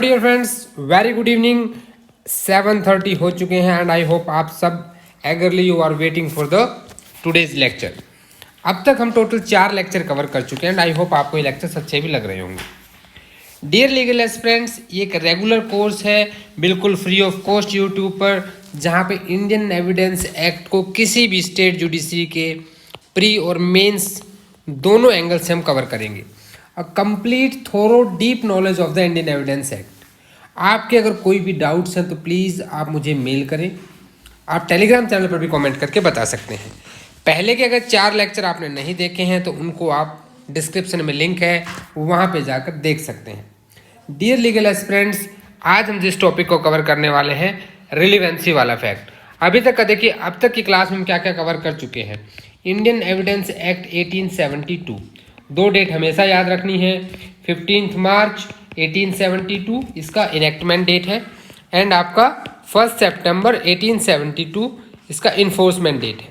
Dear friends, very good evening. 7:30 हो चुके हैं एंड आई होप आप सब eagerly you are waiting for the today's lecture. अब तक हम टोटल 4 लेक्चर कवर कर चुके हैं एंड आई होप आपको ये लेक्चर्स अच्छे भी लग रहे होंगे। डियर लीगल एस्पिरेंट्स, ये एक रेगुलर कोर्स है, बिल्कुल फ्री ऑफ कॉस्ट यूट्यूब पर, जहाँ पे इंडियन एविडेंस एक्ट को किसी भी स्टेट जुडिशरी के प्री और मेंस दोनों एंगल से हम कवर करेंगे। A complete thorough deep knowledge of the Indian evidence act. आपके अगर कोई भी डाउट्स हैं तो प्लीज़ आप मुझे मेल करें, आप टेलीग्राम चैनल पर भी कमेंट करके बता सकते हैं। पहले के अगर 4 लेक्चर आपने नहीं देखे हैं तो उनको आप डिस्क्रिप्शन में लिंक है, वहाँ पे जाकर देख सकते हैं। डियर लीगल एस्पिरेंट्स, आज हम जिस टॉपिक को कवर करने वाले हैं, रिलीवेंसी वाला फैक्ट। अभी तक का देखिए, अब तक की क्लास में हम क्या क्या कवर कर चुके हैं। इंडियन एविडेंस एक्ट 1872, 2 डेट हमेशा याद रखनी है। 15 मार्च 1872 इसका इनेक्टमेंट डेट है एंड आपका 1 सितंबर 1872 इसका इन्फोर्समेंट डेट है।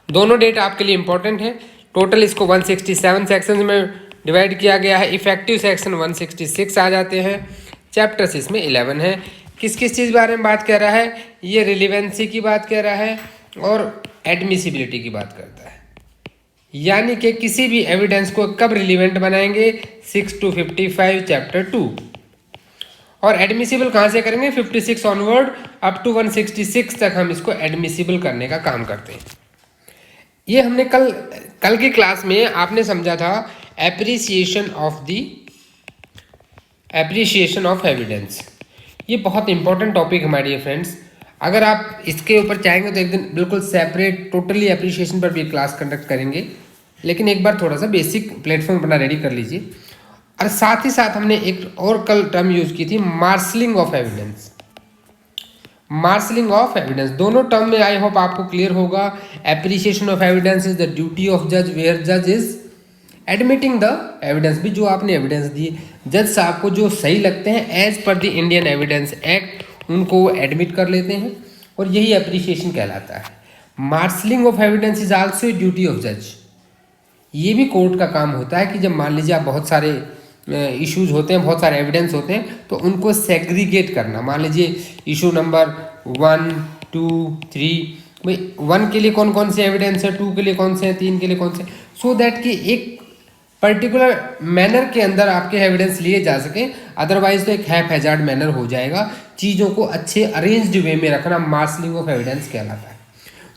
दोनों डेट आपके लिए इंपॉर्टेंट है। टोटल इसको 167 सेक्शंस में डिवाइड किया गया है। इफेक्टिव सेक्शन 166 आ जाते हैं। चैप्टर्स इसमें 11 है। किस किस चीज़ बारे में बात कर रहा है, ये रिलीवेंसी की बात कर रहा है और एडमिसिबिलिटी की बात करता है। यानी कि किसी भी एविडेंस को कब रिलीवेंट बनाएंगे, 6 to 55 चैप्टर 2। और एडमिसिबल कहाँ से करेंगे, 56 ऑनवर्ड अप टू 166 तक हम इसको एडमिसिबल करने का काम करते हैं। ये हमने कल की क्लास में आपने समझा था एप्रिसिएशन ऑफ एविडेंस। ये बहुत इंपॉर्टेंट टॉपिक हमारे डियर फ्रेंड्स। अगर आप इसके ऊपर चाहेंगे तो एक दिन बिल्कुल सेपरेट टोटली एप्रिसिएशन पर भी क्लास कंडक्ट करेंगे, लेकिन एक बार थोड़ा सा बेसिक प्लेटफॉर्म अपना रेडी कर लीजिए। और साथ ही साथ हमने एक और कल टर्म यूज की थी, marshalling of evidence. Marshalling of evidence दोनों टर्म में आई होप आपको क्लियर होगा। Appreciation of evidence is the duty of जज वेयर जज इज एडमिटिंग द एविडेंस। भी जो आपने एविडेंस दिए, जज साहब को जो सही लगते हैं as per the Indian evidence act, उनको वो एडमिट कर लेते हैं और यही एप्रिसिएशन कहलाता है। Marshalling of evidence is also duty of जज। ये भी कोर्ट का काम होता है कि जब मान लीजिए आप बहुत सारे इश्यूज होते हैं, बहुत सारे एविडेंस होते हैं, तो उनको सेग्रीगेट करना। मान लीजिए इशू नंबर 1, 2, 3, भाई 1 के लिए कौन कौन से एविडेंस है, 2 के लिए कौन से हैं, 3 के लिए कौन से, सो दैट कि एक पर्टिकुलर मैनर के अंदर आपके एविडेंस लिए जा सके। अदरवाइज तो एक हैप हैजार्ड मैनर हो जाएगा। चीज़ों को अच्छे अरेंज्ड वे में रखना मार्शलिंग ऑफ एविडेंस कहलाता है।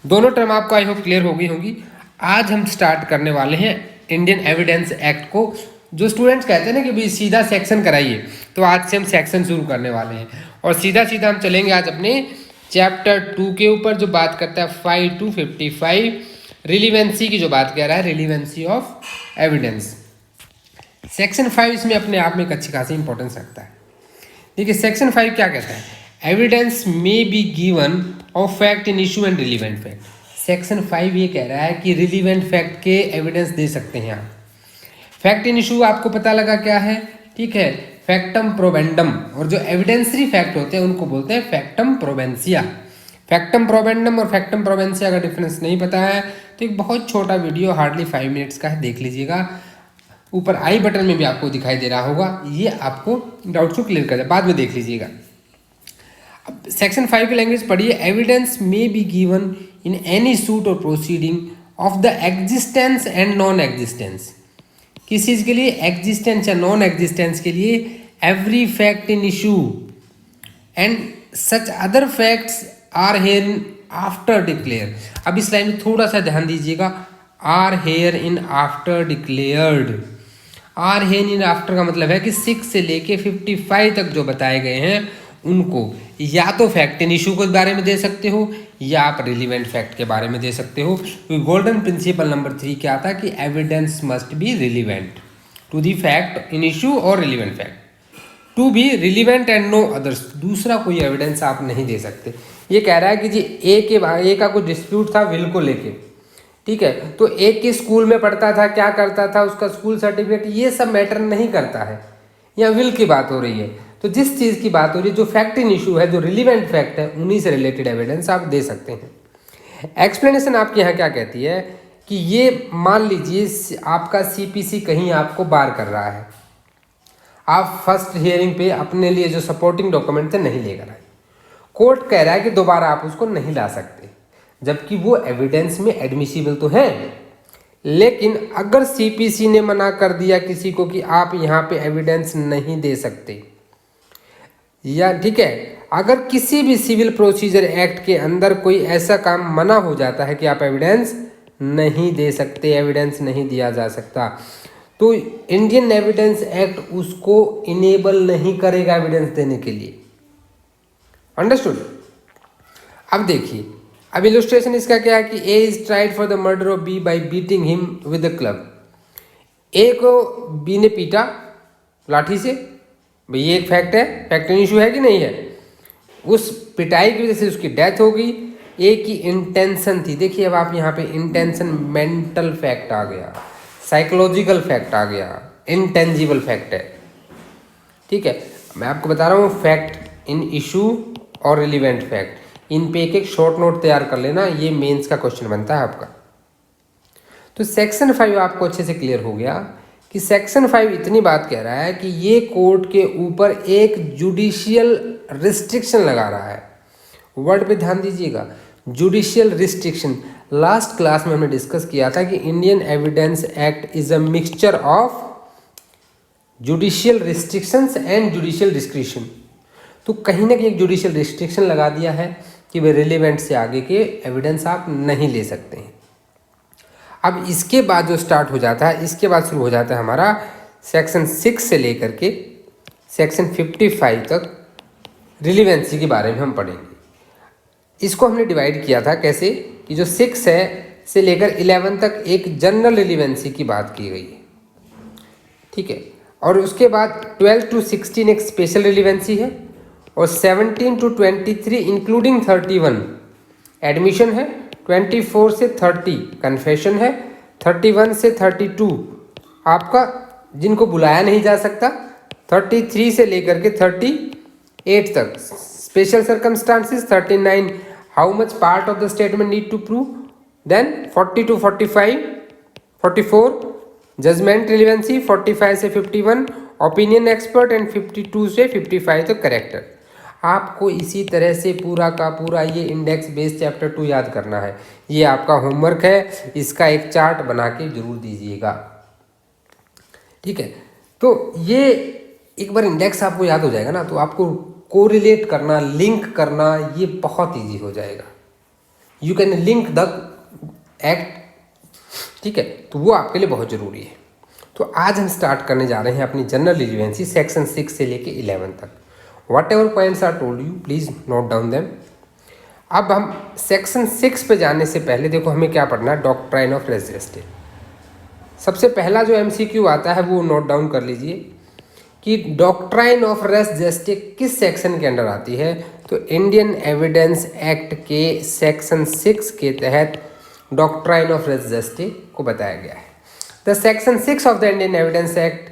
दोनों टर्म आपको आई होप क्लियर हो गई होंगी। आज हम स्टार्ट करने वाले हैं इंडियन एविडेंस एक्ट को। जो स्टूडेंट्स कहते हैं ना कि भाई सीधा सेक्शन कराइए, तो आज से हम सेक्शन शुरू करने वाले हैं और सीधा सीधा हम चलेंगे आज अपने चैप्टर 2 के ऊपर, जो बात करता है 5 to 55 रिलीवेंसी की, जो बात कह रहा है रिलीवेंसी ऑफ एविडेंस। सेक्शन 5 इसमें अपने आप में एक अच्छी खासी इंपॉर्टेंस रखता है। देखिए सेक्शन 5 क्या कहता है, evidence may be given of fact in issue and relevant fact. Section 5 ये कह रहा है कि रिलीवेंट फैक्ट के एविडेंस दे सकते हैं आप। फैक्ट इन इशू आपको पता लगा क्या है, ठीक है, फैक्टम प्रोबेंडम। और जो एविडेंसरी फैक्ट होते हैं उनको बोलते हैं फैक्टम प्रोबेंसिया। फैक्टम प्रोबेंडम और फैक्टम प्रोबेंसिया का डिफरेंस नहीं पता है तो एक बहुत छोटा वीडियो हार्डली 5 मिनट्स का है, देख लीजिएगा। ऊपर आई बटन में भी आपको दिखाई दे रहा होगा, ये आपको डाउट्स को क्लियर कर दे, बाद में देख लीजिएगा। अब सेक्शन 5 की लैंग्वेज पढ़िए। Evidence may be given in any suit or proceeding of the existence and non existence. किस चीज़ के लिए, एग्जिस्टेंस या नॉन एग्जिस्टेंस के लिए, every fact in issue and such other facts are hereinafter declare. अब इस line में थोड़ा सा ध्यान दीजिएगा, are hereinafter declared. Are hereinafter का मतलब है कि 6 से लेके 55 तक जो बताए गए हैं उनको या तो फैक्ट इन इशू के बारे में दे सकते हो या आप रिलीवेंट फैक्ट के बारे में दे सकते हो। गोल्डन प्रिंसिपल नंबर 3 क्या आता है कि evidence must be relevant to the fact in issue or relevant fact to be relevant and no others. दूसरा कोई एविडेंस आप नहीं दे सकते। ये कह रहा है कि जी ए का कोई डिस्प्यूट था विल को लेके, ठीक है, तो एक के स्कूल में पढ़ता था, क्या करता था, उसका स्कूल सर्टिफिकेट, ये सब मैटर नहीं करता है। या विल की बात हो रही है, तो जिस चीज़ की बात हो रही है, जो फैक्ट इन इशू है, जो रिलीवेंट फैक्ट है, उन्हीं से रिलेटेड एविडेंस आप दे सकते हैं। एक्सप्लेनेशन आपके यहाँ क्या कहती है कि ये मान लीजिए आपका CPC कहीं आपको बार कर रहा है, आप फर्स्ट हियरिंग पे अपने लिए जो सपोर्टिंग डॉक्यूमेंट थे नहीं लेकर आए। कोर्ट कह रहा है कि दोबारा आप उसको नहीं ला सकते, जबकि वो एविडेंस में एडमिसिबल तो है। लेकिन अगर सीपीसी ने मना कर दिया किसी को कि आप यहाँ पे एविडेंस नहीं दे सकते, या ठीक है, अगर किसी भी सिविल प्रोसीजर एक्ट के अंदर कोई ऐसा काम मना हो जाता है कि आप एविडेंस नहीं दे सकते, एविडेंस नहीं दिया जा सकता, तो इंडियन एविडेंस एक्ट उसको इनेबल नहीं करेगा एविडेंस देने के लिए। अंडरस्टूड? अब देखिए, अब इलस्ट्रेशन इसका क्या है कि A is tried for the murder of B by beating him with the club. A को बी ने पीटा लाठी से, भाई ये एक फैक्ट है, फैक्ट इशू है कि नहीं है। उस पिटाई की वजह से उसकी डेथ हो गई। ए की इंटेंशन थी, देखिए अब आप यहाँ पे इंटेंशन मेंटल फैक्ट आ गया, साइकोलॉजिकल फैक्ट आ गया, इंटेंजिबल फैक्ट है। ठीक है, मैं आपको बता रहा हूँ fact in issue or relevant fact, इन पे एक शॉर्ट नोट तैयार कर लेना, ये मेंस का क्वेश्चन बनता है आपका। तो सेक्शन 5 आपको अच्छे से क्लियर हो गया कि सेक्शन 5 इतनी बात कह रहा है कि ये कोर्ट के ऊपर एक जुडिशियल रिस्ट्रिक्शन लगा रहा है। वर्ड पे ध्यान दीजिएगा, जुडिशियल रिस्ट्रिक्शन। लास्ट क्लास में हमने डिस्कस किया था कि Indian evidence act is a mixture of judicial restrictions and judicial discretion. तो कहीं ना कहीं एक जुडिशियल रिस्ट्रिक्शन लगा दिया है कि वे रिलेवेंट से आगे के एविडेंस आप नहीं ले सकते हैं। अब इसके बाद जो स्टार्ट हो जाता है, इसके बाद शुरू हो जाता है हमारा सेक्शन 6 से लेकर के सेक्शन 55 तक रिलीवेंसी के बारे में हम पढ़ेंगे। इसको हमने डिवाइड किया था कैसे कि जो 6 है से लेकर 11 तक एक जनरल रिलीवेंसी की बात की गई है। ठीक है, और उसके बाद 12 to 16 एक स्पेशल रिलीवेंसी है, और 17 to 23 इंक्लूडिंग 31 एडमिशन है, 24 से 30 कन्फेशन है, 31 से 32 आपका जिनको बुलाया नहीं जा सकता, 33 से लेकर के 38 तक special circumstances, 39 how much part of the statement need to prove, then 40 to 44 judgement relevancy, 45 से 51 ओपिनियन एक्सपर्ट एंड 52 से 55 तक करेक्टर। आपको इसी तरह से पूरा का पूरा ये इंडेक्स बेस्ड चैप्टर 2 याद करना है। ये आपका होमवर्क है, इसका एक चार्ट बना के जरूर दीजिएगा। ठीक है, तो ये एक बार इंडेक्स आपको याद हो जाएगा ना, तो आपको कोरिलेट करना, लिंक करना ये बहुत इजी हो जाएगा। You can link the act. ठीक है, तो वो आपके लिए बहुत ज़रूरी है। तो आज हम स्टार्ट करने जा रहे हैं अपनी जनरल रिलीवेंसी सेक्शन 6 से लेके 11 तक। Whatever points are told you please note down them. अब हम सेक्शन 6 पे जाने से पहले देखो हमें क्या पढ़ना है, डॉक्ट्राइन ऑफ रेस जस्टिस। सबसे पहला जो MCQ आता है वो नोट डाउन कर लीजिए कि डॉक्ट्राइन ऑफ रेस जस्टिस किस सेक्शन के अंडर आती है। तो इंडियन एविडेंस एक्ट के सेक्शन 6 के तहत डॉक्ट्राइन ऑफ रेस जस्टिस को बताया गया है। The section 6 of the Indian evidence act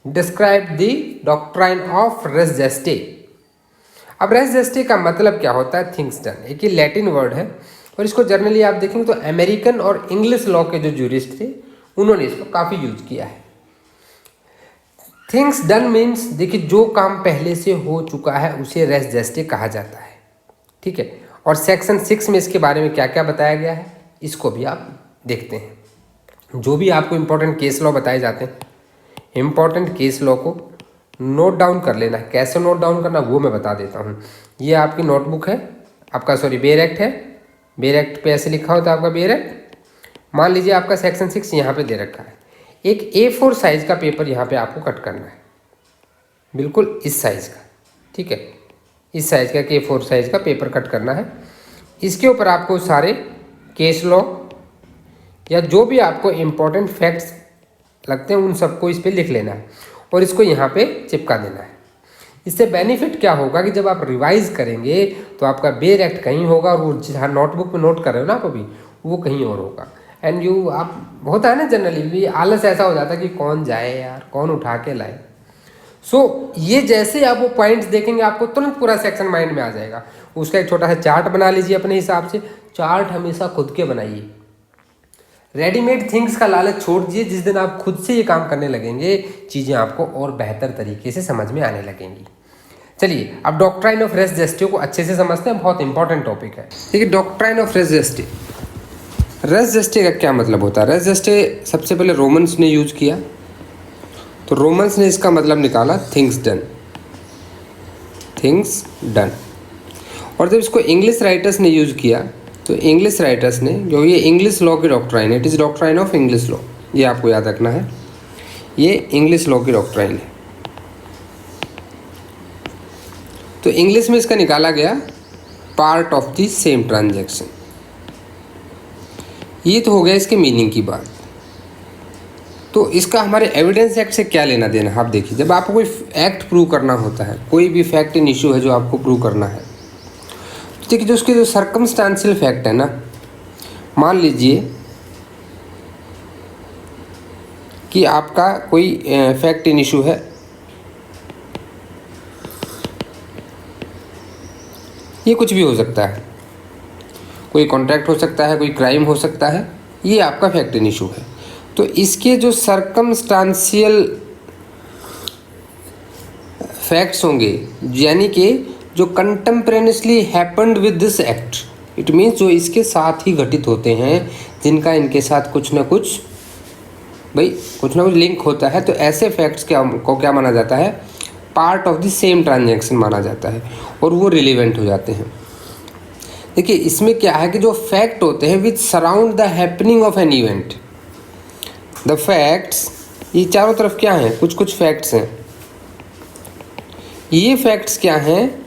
describe the doctrine of res gestae. अब रेस जस्टिस का मतलब क्या होता है? थिंग्स डन, एक ही लैटिन वर्ड है, और इसको जनरली आप देखेंगे तो अमेरिकन और इंग्लिश लॉ के जो जूरिस्ट थे उन्होंने इसको काफ़ी यूज किया है। थिंग्स डन मीन्स देखिए जो काम पहले से हो चुका है उसे रेस जस्टिस कहा जाता है। ठीक है, और सेक्शन 6 में इसके बारे में क्या क्या बताया गया है इसको भी आप देखते हैं। जो भी आपको इम्पोर्टेंट केस लॉ बताए जाते हैं, इम्पोर्टेंट केस लॉ को नोट डाउन कर लेना है। कैसे नोट डाउन करना वो मैं बता देता हूँ। ये आपकी नोटबुक है, आपका बेयर एक्ट है। बेयर एक्ट पे ऐसे लिखा होता है आपका बेयर एक्ट। मान लीजिए आपका सेक्शन 6 यहाँ पे दे रखा है। एक A4 साइज़ का पेपर यहाँ पे आपको कट करना है, बिल्कुल इस साइज़ का। ठीक है, इस साइज़ का A4 साइज़ का पेपर कट करना है। इसके ऊपर आपको सारे केस लॉ या जो भी आपको इम्पोर्टेंट फैक्ट्स लगते हैं उन सबको इस पर लिख लेना है और इसको यहाँ पे चिपका देना है। इससे बेनिफिट क्या होगा कि जब आप रिवाइज करेंगे तो आपका बेयर एक्ट कहीं होगा और वो जहाँ नोटबुक में नोट कर रहे हो ना आप अभी, वो कहीं और होगा। एंड यू आप होता है ना जनरली भी आलस ऐसा हो जाता है कि कौन जाए यार, कौन उठा के लाए। सो ये जैसे आप वो पॉइंट्स देखेंगे आपको तुरंत पूरा सेक्शन माइंड में आ जाएगा। उसका एक छोटा सा चार्ट बना लीजिए अपने हिसाब से। चार्ट हमेशा खुद के बनाइए, रेडीमेड थिंग्स का लालच छोड़ दीजिए। जिस दिन आप खुद से ये काम करने लगेंगे, चीज़ें आपको और बेहतर तरीके से समझ में आने लगेंगी। चलिए अब डॉक्ट्राइन ऑफ रेस जेस्टे को अच्छे से समझते हैं, बहुत इंपॉर्टेंट टॉपिक है। देखिए doctrine of res gestae, res gestae का क्या मतलब होता है? रेस जेस्टे सबसे पहले रोमन्स ने यूज किया, तो रोमन्स ने इसका मतलब निकाला थिंग्स डन, थिंग्स डन। और जब इसको इंग्लिश राइटर्स ने यूज किया, तो इंग्लिश राइटर्स ने, जो ये इंग्लिश लॉ की डॉक्ट्राइन है, it is doctrine of English law, ये आपको याद रखना है, ये इंग्लिश लॉ की डॉक्ट्राइन है। तो इंग्लिश में इसका निकाला गया part of the same transaction. ये तो हो गया इसके मीनिंग की बात। तो इसका हमारे एविडेंस एक्ट से क्या लेना देना? आप देखिए, जब आपको कोई एक्ट प्रूव करना होता है, कोई भी फैक्ट इन इशू है जो आपको प्रूव करना है, तो देखिए जो उसके जो सर्कमस्टांशियल फैक्ट है ना, मान लीजिए कि आपका कोई फैक्ट इन इशू है, ये कुछ भी हो सकता है, कोई कॉन्ट्रैक्ट हो सकता है, कोई क्राइम हो सकता है, ये आपका फैक्ट इन इशू है। तो इसके जो सर्कमस्टांशियल फैक्ट्स होंगे, यानी कि जो contemporaneously happened with this act, it means जो इसके साथ ही घटित होते हैं, जिनका इनके साथ कुछ ना कुछ लिंक होता है, तो ऐसे फैक्ट्स को क्या माना जाता है? Part of the same transaction माना जाता है, और वो रिलेवेंट हो जाते हैं। देखिए इसमें क्या है कि जो फैक्ट होते हैं which surround the happening of an event, the facts, ये चारों तरफ क्या हैं? कुछ कुछ फैक्ट्स हैं। ये फैक्ट्स क्या हैं?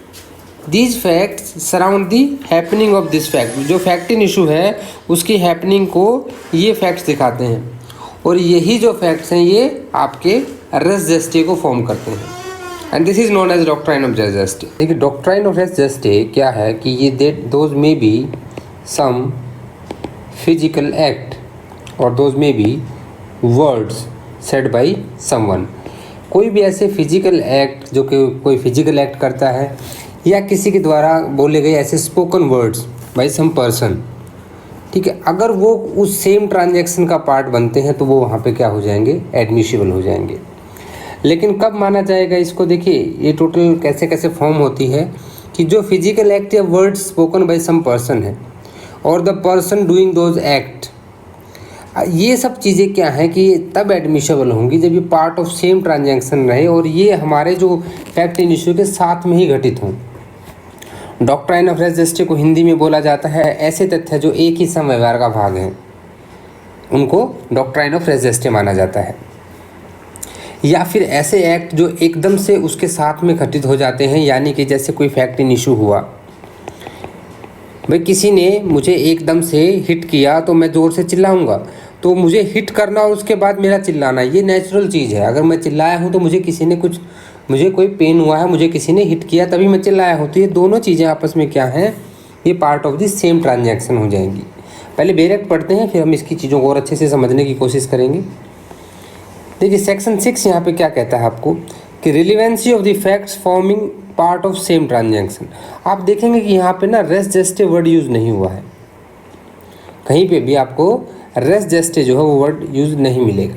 These facts surround the happening of this fact. जो फैक्ट इन इशू है उसकी हैपनिंग को ये फैक्ट्स दिखाते हैं, और यही जो फैक्ट्स हैं ये आपके रेस जेस्टे को फॉर्म करते हैं, and this is known as doctrine of res gestae. देखिए डॉक्ट्राइन ऑफ रेस जेस्टे क्या है कि ये दोज में बी सम फिजिकल एक्ट और दोज में be words said by someone. कोई भी ऐसे फिजिकल एक्ट जो कि कोई फिजिकल एक्ट करता है, या किसी के द्वारा बोले गए ऐसे spoken words by some person, ठीक है, अगर वो उस सेम ट्रांजैक्शन का पार्ट बनते हैं तो वो वहाँ पे क्या हो जाएंगे? एडमिसिबल हो जाएंगे। लेकिन कब माना जाएगा इसको? देखिए ये टोटल कैसे कैसे फॉर्म होती है कि जो फिजिकल एक्ट या words spoken by some person है, और the person doing those act, ये सब चीज़ें क्या हैं कि तब एडमिशबल होंगी जब ये पार्ट ऑफ सेम ट्रांजैक्शन रहे और ये हमारे जो फैक्ट इन इशू के साथ में ही घटित हों। डॉक्ट्राइन ऑफ रेस जेस्टे को हिंदी में बोला जाता है ऐसे तथ्य जो एक ही सम व्यवहार का भाग हैं, उनको डॉक्ट्राइन ऑफ रेस जेस्टे माना जाता है। या फिर ऐसे एक्ट जो एकदम से उसके साथ में घटित हो जाते हैं, यानी कि जैसे कोई फैक्ट इन इशू हुआ, भाई किसी ने मुझे एकदम से हिट किया तो मैं ज़ोर से चिल्लाऊंगा, तो मुझे हिट करना और उसके बाद मेरा चिल्लाना, ये नेचुरल चीज़ है। अगर मैं चिल्लाया हूँ तो मुझे कोई पेन हुआ है, मुझे किसी ने हिट किया तभी मैं चिल्लाया हूँ, तो ये दोनों चीज़ें आपस में क्या हैं? ये part of the same transaction हो जाएंगी। पहले बेरेक्ट पढ़ते हैं, फिर हम इसकी चीज़ों को और अच्छे से समझने की कोशिश करेंगे। देखिए सेक्शन 6 यहाँ पे क्या कहता है आपको कि relevancy of the facts forming part of same transaction. आप देखेंगे कि यहाँ पे ना रेस जेस्टे वर्ड यूज़ नहीं हुआ है, कहीं पे भी आपको रेस जेस्टे जो है वो वर्ड यूज नहीं मिलेगा।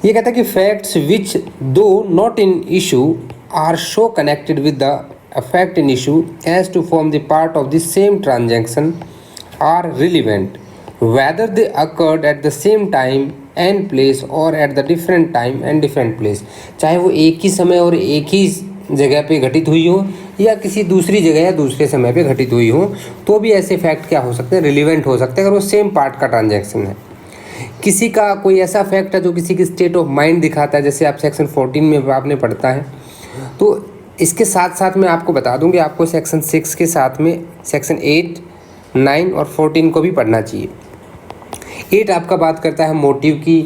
ये कहता है कि facts which do not in issue are so connected with the fact in issue as to form the part of the same transaction are relevant whether they occurred at the same time and place or at the different time and different place। चाहे वो एक ही समय और एक ही जगह पे घटित हुई हो या किसी दूसरी जगह या दूसरे समय पे घटित हुई हो, तो भी ऐसे फैक्ट क्या हो सकते हैं? रिलीवेंट हो सकते हैं, अगर वो सेम पार्ट का ट्रांजैक्शन है। किसी का कोई ऐसा फैक्ट है जो किसी की स्टेट ऑफ माइंड दिखाता है, जैसे आप सेक्शन 14 में आपने पढ़ता है, तो इसके साथ साथ मैं आपको बता दूँ कि आपको सेक्शन 6 के साथ में सेक्शन 8, 9 और 14 को भी पढ़ना चाहिए। 8 आपका बात करता है मोटिव की,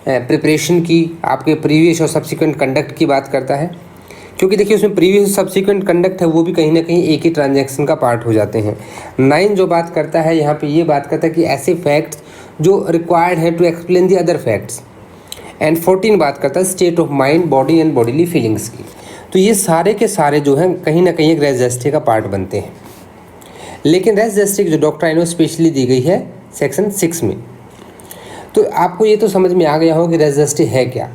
प्रिपरेशन की, आपके प्रीवियस और सब्सिक्वेंट कंडक्ट की बात करता है, क्योंकि देखिए उसमें प्रीवियस और सब्सिक्वेंट कंडक्ट है वो भी कहीं ना कहीं एक ही ट्रांजैक्शन का पार्ट हो जाते हैं। 9 जो बात करता है यहाँ पे ये बात करता है कि ऐसे फैक्ट्स जो रिक्वायर्ड है to explain the other facts, and 14 बात करता है state of mind, body and bodily feelings की। तो ये सारे के सारे जो हैं कहीं ना कहीं एक रेस जेस्टे का पार्ट बनते हैं। लेकिन रेस जेस्टे की जो डॉक्ट्राइन है स्पेशली दी गई है सेक्शन 6 में। तो आपको ये तो समझ में आ गया हो कि रेजिस्ट्री है क्या।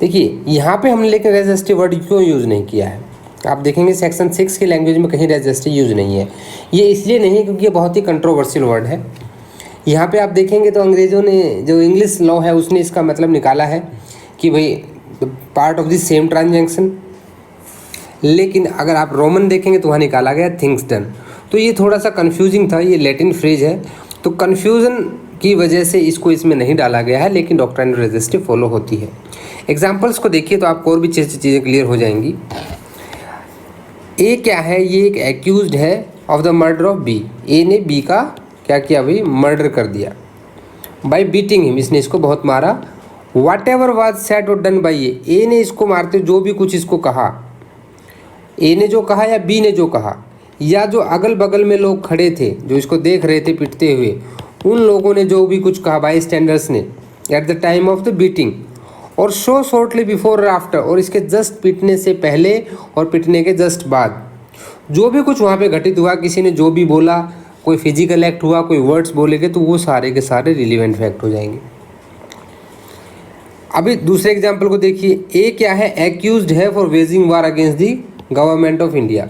देखिए यहाँ पे हमने लेकर रेजिस्ट्री वर्ड क्यों यूज़ नहीं किया है, आप देखेंगे सेक्शन 6 की लैंग्वेज में कहीं रेजिस्ट्री यूज़ नहीं है। ये इसलिए नहीं है क्योंकि ये बहुत ही कंट्रोवर्शियल वर्ड है। यहाँ पे आप देखेंगे तो अंग्रेज़ों ने जो इंग्लिश लॉ है उसने इसका मतलब निकाला है कि भाई part of the same transaction, लेकिन अगर आप रोमन देखेंगे तो वहाँ निकाला गया थिंग्स डन। तो ये थोड़ा सा कन्फ्यूजिंग था, ये लैटिन फ्रेज है, तो कन्फ्यूज़न की वजह से इसको इसमें नहीं डाला गया है, लेकिन डॉक्ट्राइन ऑफ रेजिस्ट्री फॉलो होती है। एग्जाम्पल्स को देखिए तो आपको और भी चीज़ें क्लियर हो जाएंगी। ए क्या है, ये एक एक्यूज्ड है of the murder of B. A ने बी का क्या किया भाई, मर्डर कर दिया बाय बीटिंग हिम, इसने इसको बहुत मारा। वाट एवर वाज सेड और डन बाई ए ने इसको मारते जो भी कुछ इसको कहा, ए ने जो कहा या बी ने जो कहा, या जो अगल बगल में लोग खड़े थे जो इसको देख रहे थे पिटते हुए, उन लोगों ने जो भी कुछ कहा बाई स्टैंडर्ड्स ने eight the time of the beating और शो शॉर्टली बिफोर और आफ्टर, और इसके जस्ट पिटने से पहले और पिटने के जस्ट बाद जो भी कुछ वहाँ पे घटित हुआ, किसी ने जो भी बोला, कोई फिजिकल एक्ट हुआ, कोई वर्ड्स बोले गए, तो वो सारे के सारे रिलीवेंट फैक्ट हो जाएंगे। अभी दूसरे एग्जाम्पल को देखिए। ए क्या है, एक्यूज्ड है for waging war against the government of India.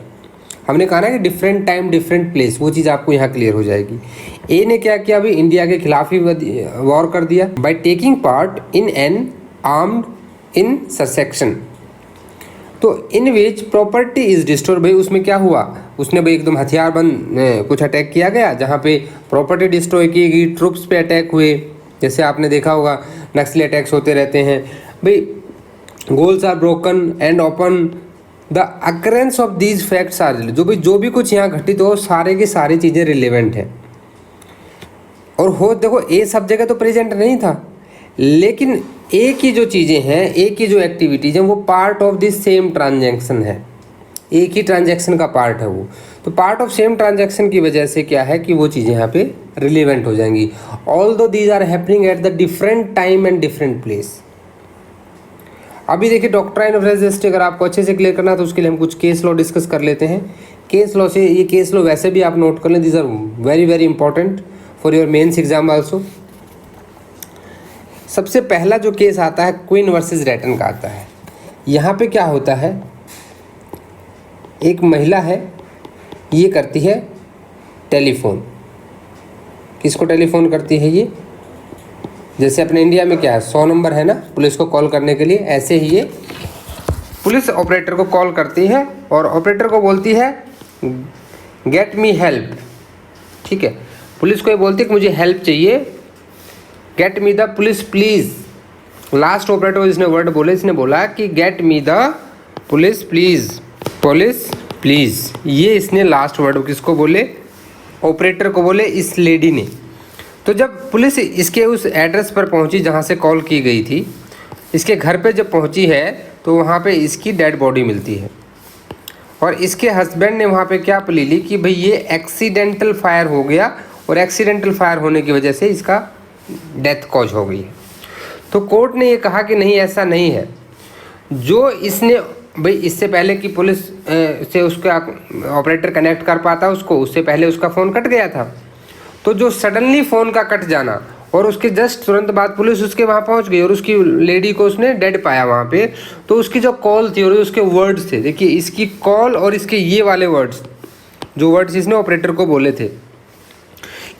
हमने कहा ना कि डिफरेंट टाइम डिफरेंट प्लेस, वो चीज़ आपको यहाँ क्लियर हो जाएगी। ए ने क्या किया अभी, इंडिया के खिलाफ ही वॉर कर दिया by taking part in an armed insurrection, तो in which property is destroyed. भाई उसमें क्या हुआ, उसने भाई एकदम हथियारबंद कुछ अटैक किया गया जहाँ पे प्रॉपर्टी डिस्ट्रॉय की गई, ट्रुप्स पे अटैक हुए, जैसे आपने देखा होगा नक्सली अटैक्स होते रहते हैं। भाई goals are broken and open the occurrence of these facts are, जो भी कुछ यहाँ घटित हो सारे की सारी चीज़ें रिलेवेंट हैं। और हो देखो ए सब जगह तो प्रेजेंट नहीं था, लेकिन ए की जो चीज़ें हैं, ए की जो एक्टिविटीज हैं वो part of this same transaction है, एक ही ट्रांजैक्शन का पार्ट है वो। तो पार्ट ऑफ सेम ट्रांजैक्शन की वजह से क्या है कि वो चीज़ें यहाँ पे रिलेवेंट हो जाएंगी, although these are happening at the different time and different place. अभी देखिए डॉक्ट्राइन ऑफ रेजिस्ट्री अगर आपको अच्छे से क्लियर करना है तो उसके लिए हम कुछ केस लॉ डिस्कस कर लेते हैं। केस लॉ से, ये केस लॉ वैसे भी आप नोट कर लें, these are very very important for your mains exam also. सबसे पहला जो केस आता है क्वीन वर्सेस रैटन का आता है। यहाँ पे क्या होता है, एक महिला है, ये करती है टेलीफोन। किसको टेलीफोन करती है ये, जैसे अपने इंडिया में क्या है 100 नंबर है ना पुलिस को कॉल करने के लिए, ऐसे ही ये पुलिस ऑपरेटर को कॉल करती है और ऑपरेटर को बोलती है गेट मी हेल्प। ठीक है, पुलिस को ये बोलती है कि मुझे हेल्प चाहिए, get me the police please. Last operator जिसने वर्ड बोले, इसने बोला कि get me the police please, police please. ये इसने लास्ट वर्ड किसको बोले, ऑपरेटर को बोले, इस लेडी ने। तो जब पुलिस इसके उस एड्रेस पर पहुंची जहां से कॉल की गई थी, इसके घर पे जब पहुंची है तो वहां पे इसकी डेड बॉडी मिलती है और इसके हस्बैंड ने वहां पे क्या प्ली ली कि भाई ये एक्सीडेंटल फायर हो गया और एक्सीडेंटल फायर होने की वजह से इसका डेथ कॉज हो गई है। तो कोर्ट ने ये कहा कि नहीं, ऐसा नहीं है। जो इसने भाई इससे पहले कि पुलिस से उसका ऑपरेटर कनेक्ट कर पाता उसको, उससे पहले उसका फ़ोन कट गया था। तो जो सडनली फ़ोन का कट जाना और उसके जस्ट तुरंत बाद पुलिस उसके वहाँ पहुँच गई और उसकी लेडी को उसने डेड पाया वहाँ पे, तो उसकी जो कॉल थी और उसके वर्ड्स थे, देखिए इसकी कॉल और इसके ये वाले वर्ड्स, जो वर्ड्स इसने ऑपरेटर को बोले थे,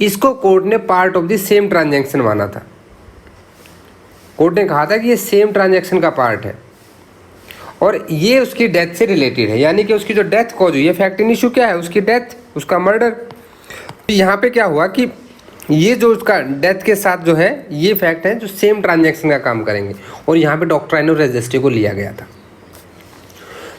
इसको कोर्ट ने part of the same transaction माना था। कोर्ट ने कहा था कि ये सेम ट्रांजैक्शन का पार्ट है और ये उसकी डेथ से रिलेटेड है, यानी कि उसकी जो डेथ कॉज हुई है, फैक्ट इन इशू क्या है, उसकी डेथ, उसका मर्डर। यहाँ पे क्या हुआ कि ये जो उसका डेथ के साथ जो है ये फैक्ट है जो सेम ट्रांजैक्शन का काम करेंगे, और यहाँ पे डॉक्ट्राइन ऑफ रेजिस्ट्री को लिया गया था।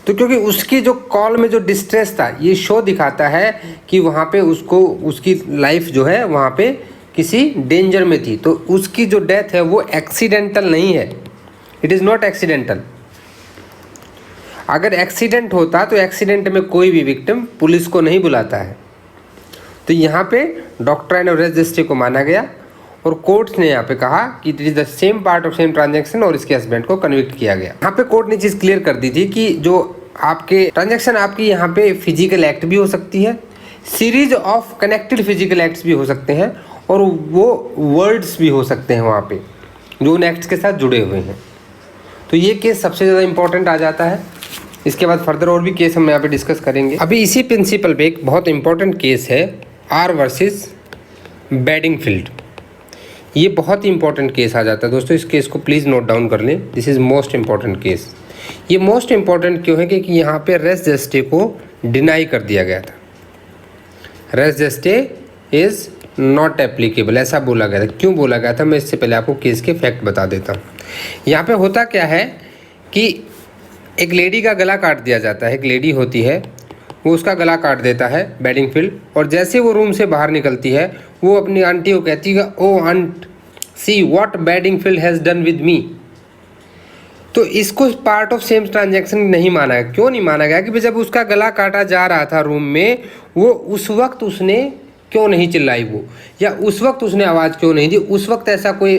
तो क्योंकि उसकी जो कॉल में जो डिस्ट्रेस था, ये शो दिखाता है कि वहाँ पे उसको, उसकी लाइफ जो है वहाँ पे किसी डेंजर में थी, तो उसकी जो डेथ है वो एक्सीडेंटल नहीं है, इट इज़ नॉट एक्सीडेंटल। अगर एक्सीडेंट होता तो एक्सीडेंट में कोई भी विक्टिम पुलिस को नहीं बुलाता है। तो यहाँ पे डॉक्ट्राइन ऑफ रेजिस्ट्री को माना गया और कोर्ट ने यहाँ पे कहा कि it is the same part of same transaction और इसके हस्बैंड को कन्विक्ट किया गया। यहाँ पे कोर्ट ने चीज़ क्लियर कर दी थी कि जो आपके ट्रांजैक्शन, आपकी यहाँ पे फिजिकल एक्ट भी हो सकती है, series of connected physical acts भी हो सकते हैं, और वो वर्ड्स भी हो सकते हैं वहाँ पे जो उन एक्ट्स के साथ जुड़े हुए हैं। तो ये केस सबसे ज़्यादा इंपॉर्टेंट आ जाता है। इसके बाद फर्दर और भी केस हम यहाँ पे डिस्कस करेंगे। अभी इसी प्रिंसिपल पे एक बहुत इंपॉर्टेंट केस है आर वर्सेस बेडिंगफील्ड। ये बहुत ही इंपॉर्टेंट केस आ जाता है दोस्तों। इस केस को प्लीज़ नोट डाउन कर लें। This is most important case. ये मोस्ट इंपॉर्टेंट क्यों है कि यहाँ पे रेस जेस्टे को डिनाई कर दिया गया था। Res gestae is not applicable ऐसा बोला गया था। क्यों बोला गया था, मैं इससे पहले आपको केस के फैक्ट बता देता हूँ। यहाँ पे होता क्या है कि एक लेडी का गला काट दिया जाता है। एक लेडी होती है, वो उसका गला काट देता है बेडिंगफील्ड, और जैसे वो रूम से बाहर निकलती है वो अपनी आंटी को कहती है, oh aunt see what Bedingfield has done with me. तो इसको पार्ट ऑफ सेम ट्रांजैक्शन नहीं माना गया। क्यों नहीं माना गया कि जब उसका गला काटा जा रहा था रूम में, वो उस वक्त उसने क्यों नहीं चिल्लाई वो, या उस वक्त उसने आवाज़ क्यों नहीं दी, उस वक्त ऐसा कोई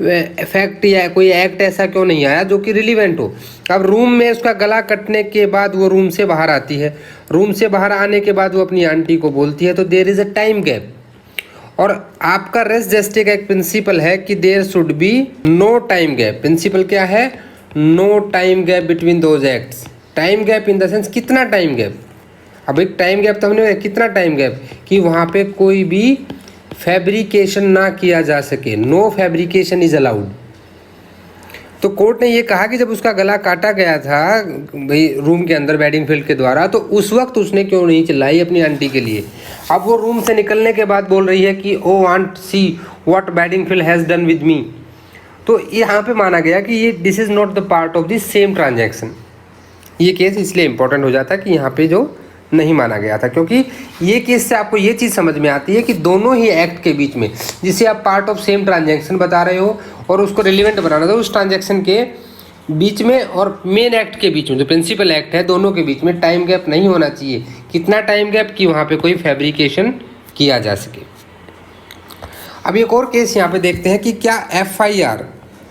फैक्ट या कोई एक्ट ऐसा क्यों नहीं आया जो कि रिलीवेंट हो। अब रूम में उसका गला कटने के बाद वो रूम से बाहर आती है, रूम से बाहर आने के बाद वो अपनी आंटी को बोलती है, तो there is a time gap. और आपका रेस जेस्टे का एक प्रिंसिपल है कि there should be no time gap. Principle क्या है, no time gap between those acts. Time gap in the sense कितना टाइम गैप। अब एक टाइम गैप तो हमने कितना टाइम गैप कि वहाँ पे कोई भी फैब्रिकेशन ना किया जा सके। No fabrication is allowed. तो कोर्ट ने ये कहा कि जब उसका गला काटा गया था भाई रूम के अंदर बेडिंगफील्ड के द्वारा, तो उस वक्त उसने क्यों नहीं चिल्लाई अपनी आंटी के लिए। अब वो रूम से निकलने के बाद बोल रही है कि oh aunt see what Bedingfield has done with me. तो यहाँ पे माना गया कि ये this is not the part of this same transaction. ये केस इसलिए इंपॉर्टेंट हो जाता है कि यहाँ पे जो नहीं माना गया था, क्योंकि ये केस से आपको ये चीज़ समझ में आती है कि दोनों ही एक्ट के बीच में, जिसे आप पार्ट ऑफ सेम ट्रांजैक्शन बता रहे हो और उसको रिलेवेंट बनाना था, उस ट्रांजैक्शन के बीच में और मेन एक्ट के बीच में जो प्रिंसिपल एक्ट है, दोनों के बीच में टाइम गैप नहीं होना चाहिए। कितना टाइम गैप कि वहाँ पे कोई फैब्रिकेशन किया जा सके। अब एक और केस यहाँ पे देखते हैं कि क्या FIR,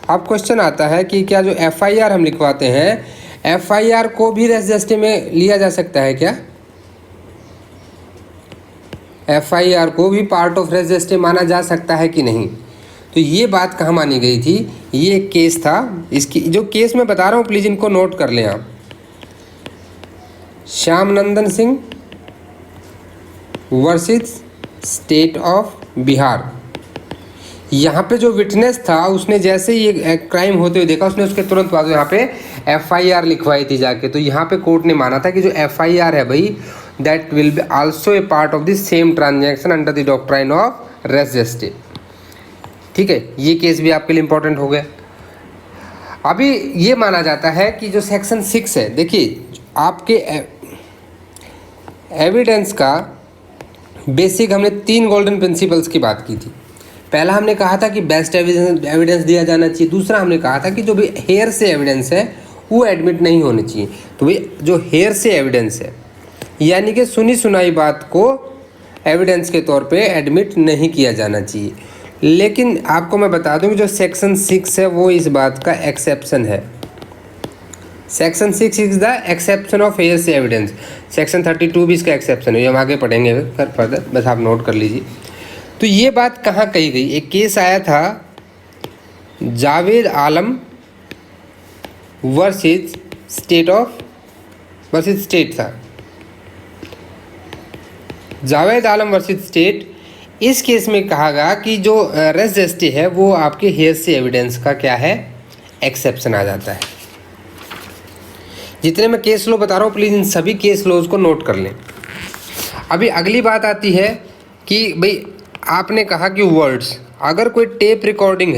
अब क्वेश्चन आता है कि क्या जो FIR हम लिखवाते हैं, FIR को भी रेस जेस्टे में लिया जा सकता है क्या। FIR को भी पार्ट ऑफ रेस जेस्टे माना जा सकता है कि नहीं। तो ये बात कहाँ मानी गई थी, ये एक केस था। इसकी जो केस मैं बता रहा हूँ प्लीज़ इनको नोट कर लें आप। Shyamnandan Singh versus state of Bihar. यहाँ पे जो विटनेस था उसने जैसे ही ये क्राइम होते हुए देखा, उसने उसके तुरंत बाद यहाँ पे FIR लिखवाई थी जाके। तो यहाँ पे कोर्ट ने माना था कि जो FIR है भाई, that will be also a part of this same transaction under the doctrine of res gestae. ठीक है, ये केस भी आपके लिए इंपॉर्टेंट हो गया। अभी ये माना जाता है कि जो सेक्शन 6 है, देखिए आपके एविडेंस का बेसिक हमने 3 गोल्डन प्रिंसिपल्स की बात की थी। पहला हमने कहा था कि बेस्ट एविडेंस दिया जाना चाहिए। दूसरा हमने कहा था कि जो भी हेयर से एविडेंस है वो एडमिट नहीं होनी चाहिए। तो भाई जो हेयर से एविडेंस है यानी कि सुनी सुनाई बात को एविडेंस के तौर पे एडमिट नहीं किया जाना चाहिए। लेकिन आपको मैं बता दूं कि जो सेक्शन 6 है वो इस बात का एक्सेप्शन है। Section 6 is the exception of hearsay evidence. Section 32 भी इसका एक्सेप्शन है, हम आगे पढ़ेंगे फर्दर, बस आप नोट कर लीजिए। तो ये बात कहाँ कही गई, एक केस आया था जावेद आलम वर्सेस स्टेट था। Javed Alam versus state. इस केस में कहा गया कि जो रेस जेस्टे है वो आपके हेयर से एविडेंस का क्या है, एक्सेप्शन आ जाता है। जितने मैं केस लो बता रहा हूँ प्लीज़ इन सभी केस लॉज को नोट कर लें। अभी अगली बात आती है कि भाई आपने कहा कि वर्ड्स, अगर कोई टेप रिकॉर्डिंग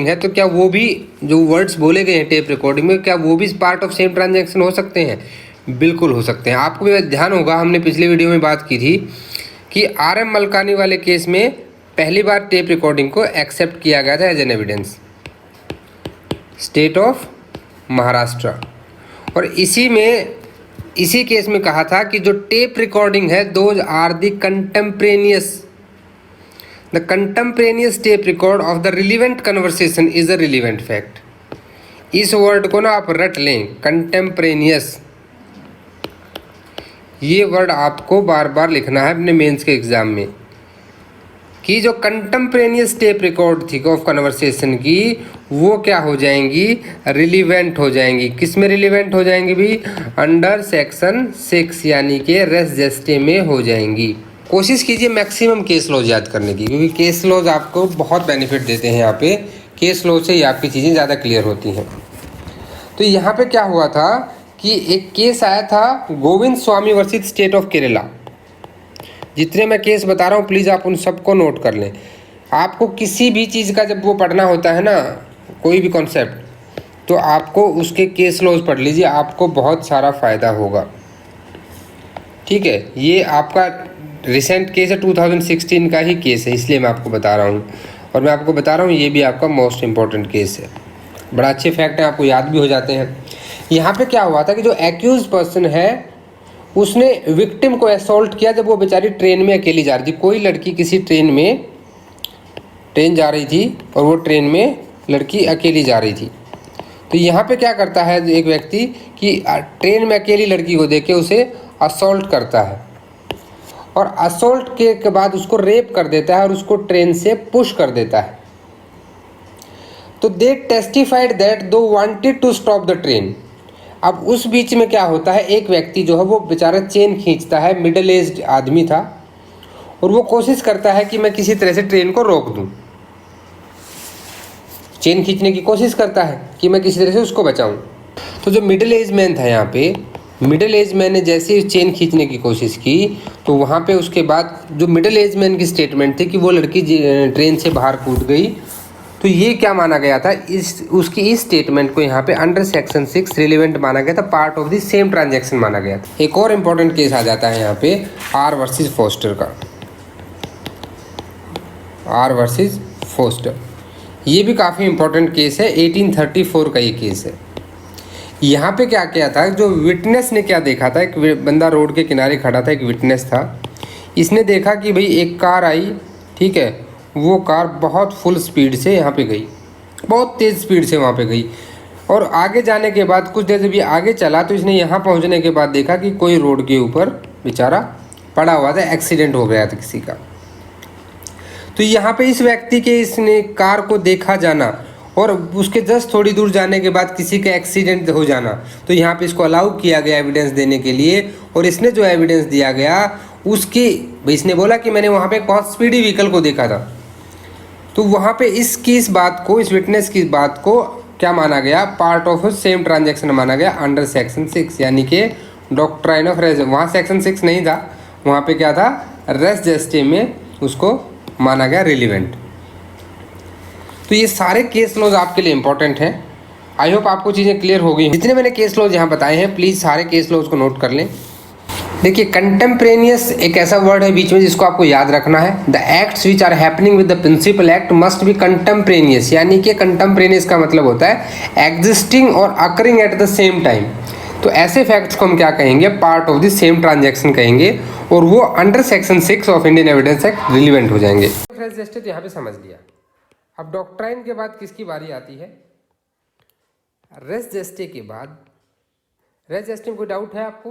है तो क्या वो भी जो वर्ड्स बोले गए हैं टेप रिकॉर्डिंग में, क्या वो भी पार्ट ऑफ सेम ट्रांजैक्शन हो सकते हैं। बिल्कुल हो सकते हैं। आपको भी ध्यान होगा, हमने पिछले वीडियो में बात की थी कि RM मलकानी वाले केस में पहली बार टेप रिकॉर्डिंग को एक्सेप्ट किया गया था as an evidence, state of Maharashtra. और इसी केस में कहा था कि जो टेप रिकॉर्डिंग है those are the contemporaneous tape record of the relevant conversation is a relevant fact. इस वर्ड को ना आप रट लें, कंटेम्परेनियस। ये वर्ड आपको बार बार लिखना है अपने मेंस के एग्ज़ाम में कि जो कंटेम्परेनियस टेप रिकॉर्ड थी ऑफ कन्वर्सेशन की वो क्या हो जाएंगी, रिलीवेंट हो जाएंगी। किस में रिलीवेंट हो जाएंगी भी, अंडर सेक्शन 6 यानी कि रेस जेस्टे में हो जाएंगी। कोशिश कीजिए मैक्सिमम केस लॉज याद करने की, क्योंकि केस लॉज आपको बहुत बेनिफिट देते हैं। यहाँ पे केस लॉज से ही आपकी चीज़ें ज़्यादा क्लियर होती हैं। तो यहाँ पे क्या हुआ था कि एक केस आया था गोविंद स्वामी वर्सेस स्टेट ऑफ केरला। जितने मैं केस बता रहा हूँ प्लीज़ आप उन सबको नोट कर लें। आपको किसी भी चीज़ का जब वो पढ़ना होता है ना, कोई भी कॉन्सेप्ट, तो आपको उसके केस लॉज पढ़ लीजिए, आपको बहुत सारा फ़ायदा होगा। ठीक है, ये आपका रिसेंट केस है, 2016 का ही केस है, इसलिए मैं आपको बता रहा हूँ। और मैं आपको बता रहा हूँ ये भी आपका मोस्ट इम्पॉर्टेंट केस है। बड़ा अच्छे फैक्ट हैं, आपको याद भी हो जाते हैं। यहाँ पे क्या हुआ था कि जो एक्यूज पर्सन है उसने विक्टिम को असॉल्ट किया जब वो बेचारी ट्रेन में अकेली जा रही थी। कोई लड़की किसी ट्रेन जा रही थी और वो ट्रेन में लड़की अकेली जा रही थी। तो यहाँ पे क्या करता है एक व्यक्ति कि ट्रेन में अकेली लड़की को देख के उसे असॉल्ट करता है और असॉल्ट के बाद उसको रेप कर देता है और उसको ट्रेन से पुश कर देता है। तो they testified that though wanted to stop the train. अब उस बीच में क्या होता है, एक व्यक्ति जो है वो बेचारा चेन खींचता है, मिडिल एज्ड आदमी था, और वो कोशिश करता है कि मैं किसी तरह से ट्रेन को रोक दूं। चेन खींचने की कोशिश करता है कि मैं किसी तरह से उसको बचाऊं। तो जो मिडिल एज मैन था यहाँ पे, मिडिल एज मैन ने जैसे ही चेन खींचने की कोशिश की तो वहाँ पे उसके बाद जो मिडिल एज मैन की स्टेटमेंट थी कि वो लड़की ट्रेन से बाहर कूद गई। तो ये क्या माना गया था, उसकी इस स्टेटमेंट को यहाँ पे अंडर सेक्शन 6 रिलेवेंट माना गया था, part of the same transaction माना गया था। एक और इम्पोर्टेंट केस आ जाता है यहाँ पे आर वर्सेस फोस्टर का। आर वर्सेस फोस्टर ये भी काफ़ी इम्पोर्टेंट केस है, 1834 का ये केस है। यहाँ पे क्या किया था, जो विटनेस ने क्या देखा था, एक बंदा रोड के किनारे खड़ा था, एक विटनेस था, इसने देखा कि भाई एक कार आई, ठीक है, वो कार बहुत फुल स्पीड से यहाँ पे गई, बहुत तेज़ स्पीड से वहाँ पे गई, और आगे जाने के बाद कुछ देर जब ये आगे चला तो इसने यहाँ पहुँचने के बाद देखा कि कोई रोड के ऊपर बेचारा पड़ा हुआ था, एक्सीडेंट हो गया था किसी का। तो यहाँ पे इस व्यक्ति के इसने कार को देखा जाना और उसके जस्ट थोड़ी दूर जाने के बाद किसी का एक्सीडेंट हो जाना, तो यहाँ पे इसको अलाउ किया गया एविडेंस देने के लिए। और इसने जो एविडेंस दिया गया उसकी, इसने बोला कि मैंने वहाँ पे एक बहुत स्पीडी व्हीकल को देखा था, तो वहाँ पे इसकी इस बात को, इस विटनेस की बात को क्या माना गया, पार्ट ऑफ सेम ट्रांजैक्शन माना गया अंडर सेक्शन 6 यानी कि डॉक्ट्राइन ऑफ रेस। वहाँ सेक्शन 6 नहीं था, वहाँ पे क्या था, रेस जेस्टे में उसको माना गया रिलीवेंट। तो ये सारे केस लॉज आपके लिए इंपॉर्टेंट हैं। आई होप आपको चीज़ें क्लियर हो गई। जितने मैंने केस लॉज यहाँ बताए हैं प्लीज़ सारे केस लॉज को नोट कर लें। देखिए कंटेम्परेनियस एक ऐसा वर्ड है बीच में जिसको आपको याद रखना है। The acts which are happening with the principal act must be contemporaneous, यानी कि कंटेम्परेनियस का मतलब होता है एग्जिस्टिंग और occurring at the same time. तो ऐसे फैक्ट्स को हम क्या कहेंगे, part of the same transaction कहेंगे, और वो under section 6 of Indian evidence act relevant हो जाएंगे। तो यहाँ पे समझ लिया। अब डॉक्ट्राइन के बाद किसकी बारी आती है, रेस जेस्टे के बाद। रेस जेस्टे में कोई डाउट है आपको?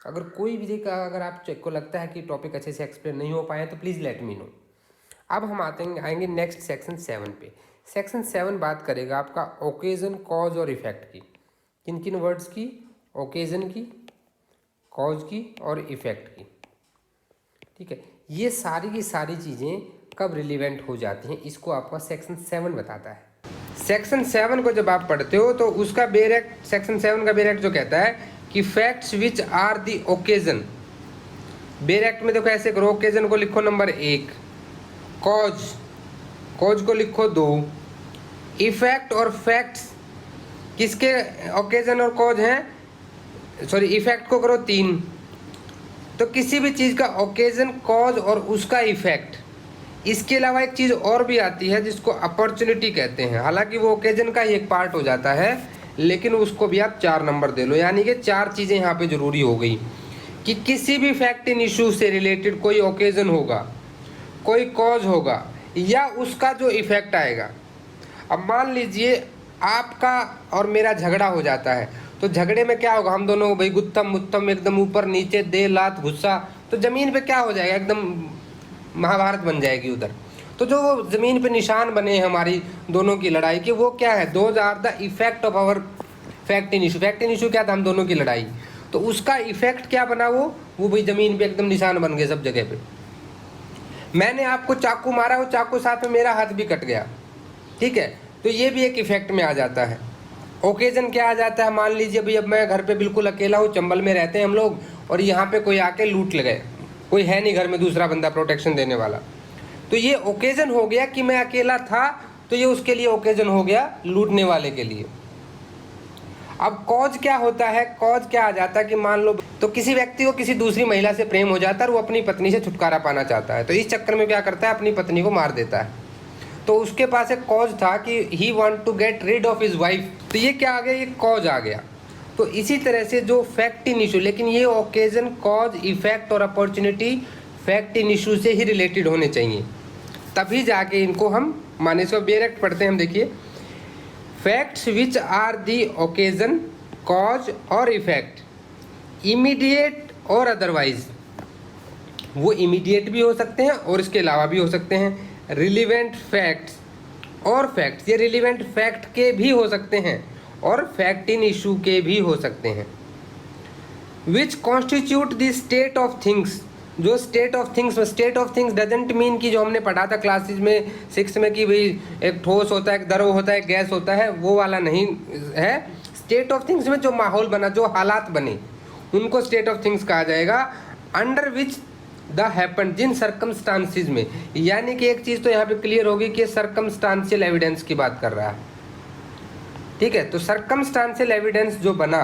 अगर कोई भी का अगर आपको लगता है कि टॉपिक अच्छे से एक्सप्लेन नहीं हो पाए तो प्लीज़ लेट मी नो। अब हम आएंगे नेक्स्ट सेक्शन 7 पे। सेक्शन 7 बात करेगा आपका ओकेजन, कॉज और इफेक्ट की। किन किन वर्ड्स की, ओकेजन की, कॉज की और इफेक्ट की। ठीक है, ये सारी की सारी चीज़ें कब रिलीवेंट हो जाती हैं, इसको आपका सेक्शन 7 बताता है। सेक्शन 7 को जब आप पढ़ते हो तो उसका बेर एक्ट, सेक्शन 7 का बेर एक्ट जो कहता है कि facts which are the occasion. Bare act में देखो ऐसे करो, ओकेजन को लिखो नंबर 1, कॉज को लिखो 2, इफेक्ट और फैक्ट्स किसके ओकेजन और कॉज हैं, सॉरी इफेक्ट को करो 3। तो किसी भी चीज़ का ओकेजन, कॉज और उसका इफेक्ट। इसके अलावा एक चीज़ और भी आती है जिसको अपॉर्चुनिटी कहते हैं, हालांकि वो ओकेजन का ही एक पार्ट हो जाता है, लेकिन उसको भी आप 4 नंबर दे लो। यानी कि 4 चीज़ें यहाँ पे ज़रूरी हो गई कि किसी भी फैक्ट इन इशू से रिलेटेड कोई ओकेजन होगा, कोई कॉज होगा या उसका जो इफेक्ट आएगा। अब मान लीजिए आपका और मेरा झगड़ा हो जाता है, तो झगड़े में क्या होगा, हम दोनों भाई गुत्थम मुत्थम एकदम ऊपर नीचे दे लात गुस्सा, तो ज़मीन पे क्या हो जाएगा, एकदम महाभारत बन जाएगी उधर। तो जो ज़मीन पे निशान बने हैं हमारी दोनों की लड़ाई के, वो क्या है, those are the effect of our fact in issue. Fact in issue क्या था, हम दोनों की लड़ाई, तो उसका इफेक्ट क्या बना, वो भाई ज़मीन पे एकदम निशान बन गए सब जगह पे। मैंने आपको चाकू मारा, वो चाकू साथ में मेरा हाथ भी कट गया, ठीक है, तो ये भी एक इफेक्ट में आ जाता है। ओकेजन क्या आ जाता है, मान लीजिए भाई अब मैं घर पे बिल्कुल अकेला हूँ, चंबल में रहते हैं हम लोग, और यहाँ पे कोई आके लूट ले गए, कोई है नहीं घर में दूसरा बंदा प्रोटेक्शन देने वाला, तो ये ओकेजन हो गया कि मैं अकेला था, तो ये उसके लिए ओकेजन हो गया लूटने वाले के लिए। अब कॉज क्या होता है, कॉज क्या आ जाता है कि मान लो तो किसी व्यक्ति को किसी दूसरी महिला से प्रेम हो जाता है और वो अपनी पत्नी से छुटकारा पाना चाहता है, तो इस चक्कर में क्या करता है, अपनी पत्नी को मार देता है। तो उसके पास एक कॉज था कि he want to get rid of his wife, तो ये क्या आ गया, ये कॉज आ गया। तो इसी तरह से जो फैक्ट इन इशू, लेकिन ये ओकेजन, कॉज, इफेक्ट और अपॉर्चुनिटी फैक्ट इन इशू से ही रिलेटेड होने चाहिए, तभी जाके इनको हम माने। इसको डायरेक्ट पढ़ते हैं हम, देखिए, facts which are the occasion, cause और इफेक्ट, इमीडिएट और अदरवाइज, वो इमीडिएट भी हो सकते हैं और इसके अलावा भी हो सकते हैं। रिलीवेंट फैक्ट्स और फैक्ट्स, ये रिलीवेंट फैक्ट के भी हो सकते हैं और फैक्ट इन इशू के भी हो सकते हैं। Which constitute the state of things, जो state of things, state of things doesn't mean कि जो हमने पढ़ा था क्लासेज में 6 में कि भाई एक ठोस होता है, एक द्रव होता है, एक गैस होता है, वो वाला नहीं है। स्टेट ऑफ थिंग्स में जो माहौल बना, जो हालात बने, उनको स्टेट ऑफ थिंग्स कहा जाएगा। अंडर विच द हैपन, जिन सर्कमस्टांसिस में, यानी कि एक चीज़ तो यहाँ पे क्लियर होगी कि सर्कमस्टांशियल एविडेंस की बात कर रहा है, ठीक है। तो सर्कमस्टांशियल एविडेंस जो बना,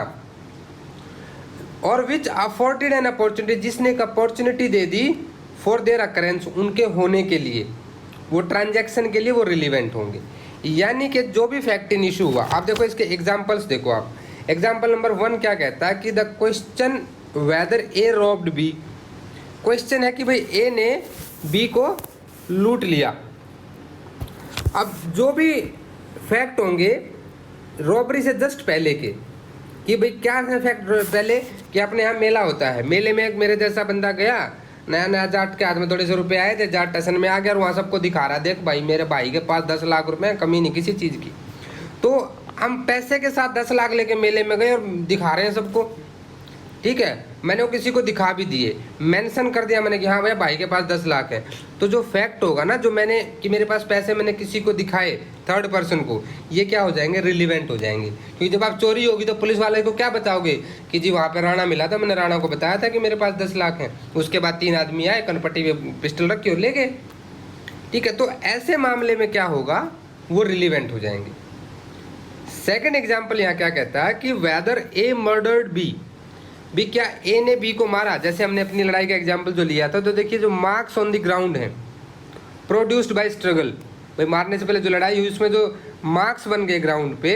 और विच अफोर्डेड एन अपॉर्चुनिटी, जिसने एक opportunity they the for their occurrence, उनके होने के लिए, वो ट्रांजैक्शन के लिए वो रिलीवेंट होंगे। यानी कि जो भी फैक्ट इन इशू हुआ, आप देखो इसके एग्जांपल्स देखो आप। एग्जांपल नंबर 1 क्या कहता है कि the question whether A robbed B, question है कि भाई ए ने बी को लूट लिया। अब जो भी फैक्ट होंगे रॉबरी से जस्ट पहले के, कि भाई क्या है फैक्ट पहले, कि अपने यहाँ मेला होता है, मेले में एक मेरे जैसा बंदा गया, नया नया जाट के हाथ में थोड़े से रुपए आए थे, जाट स्टेशन में आ गया और वहाँ सबको दिखा रहा, देख भाई मेरे भाई के पास 10 लाख रुपए, कमी नहीं किसी चीज़ की। तो हम पैसे के साथ 10 लाख लेके मेले में गए और दिखा रहे हैं सबको, ठीक है। मैंने वो किसी को दिखा भी दिए, मेंशन कर दिया मैंने कि हाँ भैया भाई के पास 10 लाख है। तो जो फैक्ट होगा ना, जो मैंने कि मेरे पास पैसे मैंने किसी को दिखाए, थर्ड पर्सन को, ये क्या हो जाएंगे, रिलीवेंट हो जाएंगे। क्योंकि जब आप चोरी होगी तो पुलिस वाले को क्या बताओगे कि जी वहाँ पे राणा मिला था, मैंने राणा को बताया था कि मेरे पास 10 लाख है। उसके बाद 3 आदमी आए, कनपट्टी में पिस्टल रखी और ले गए, ठीक है। तो ऐसे मामले में क्या होगा, वो रिलीवेंट हो जाएंगे। सेकेंड एग्जाम्पल यहाँ क्या कहता है कि वेदर ए मर्डर्ड बी, भी क्या ए ने बी को मारा, जैसे हमने अपनी लड़ाई का एग्जाम्पल जो लिया था। तो देखिए जो मार्क्स ऑन द ग्राउंड है प्रोड्यूस्ड बाय स्ट्रगल, भाई मारने से पहले जो लड़ाई हुई उसमें जो मार्क्स बन गए ग्राउंड पे,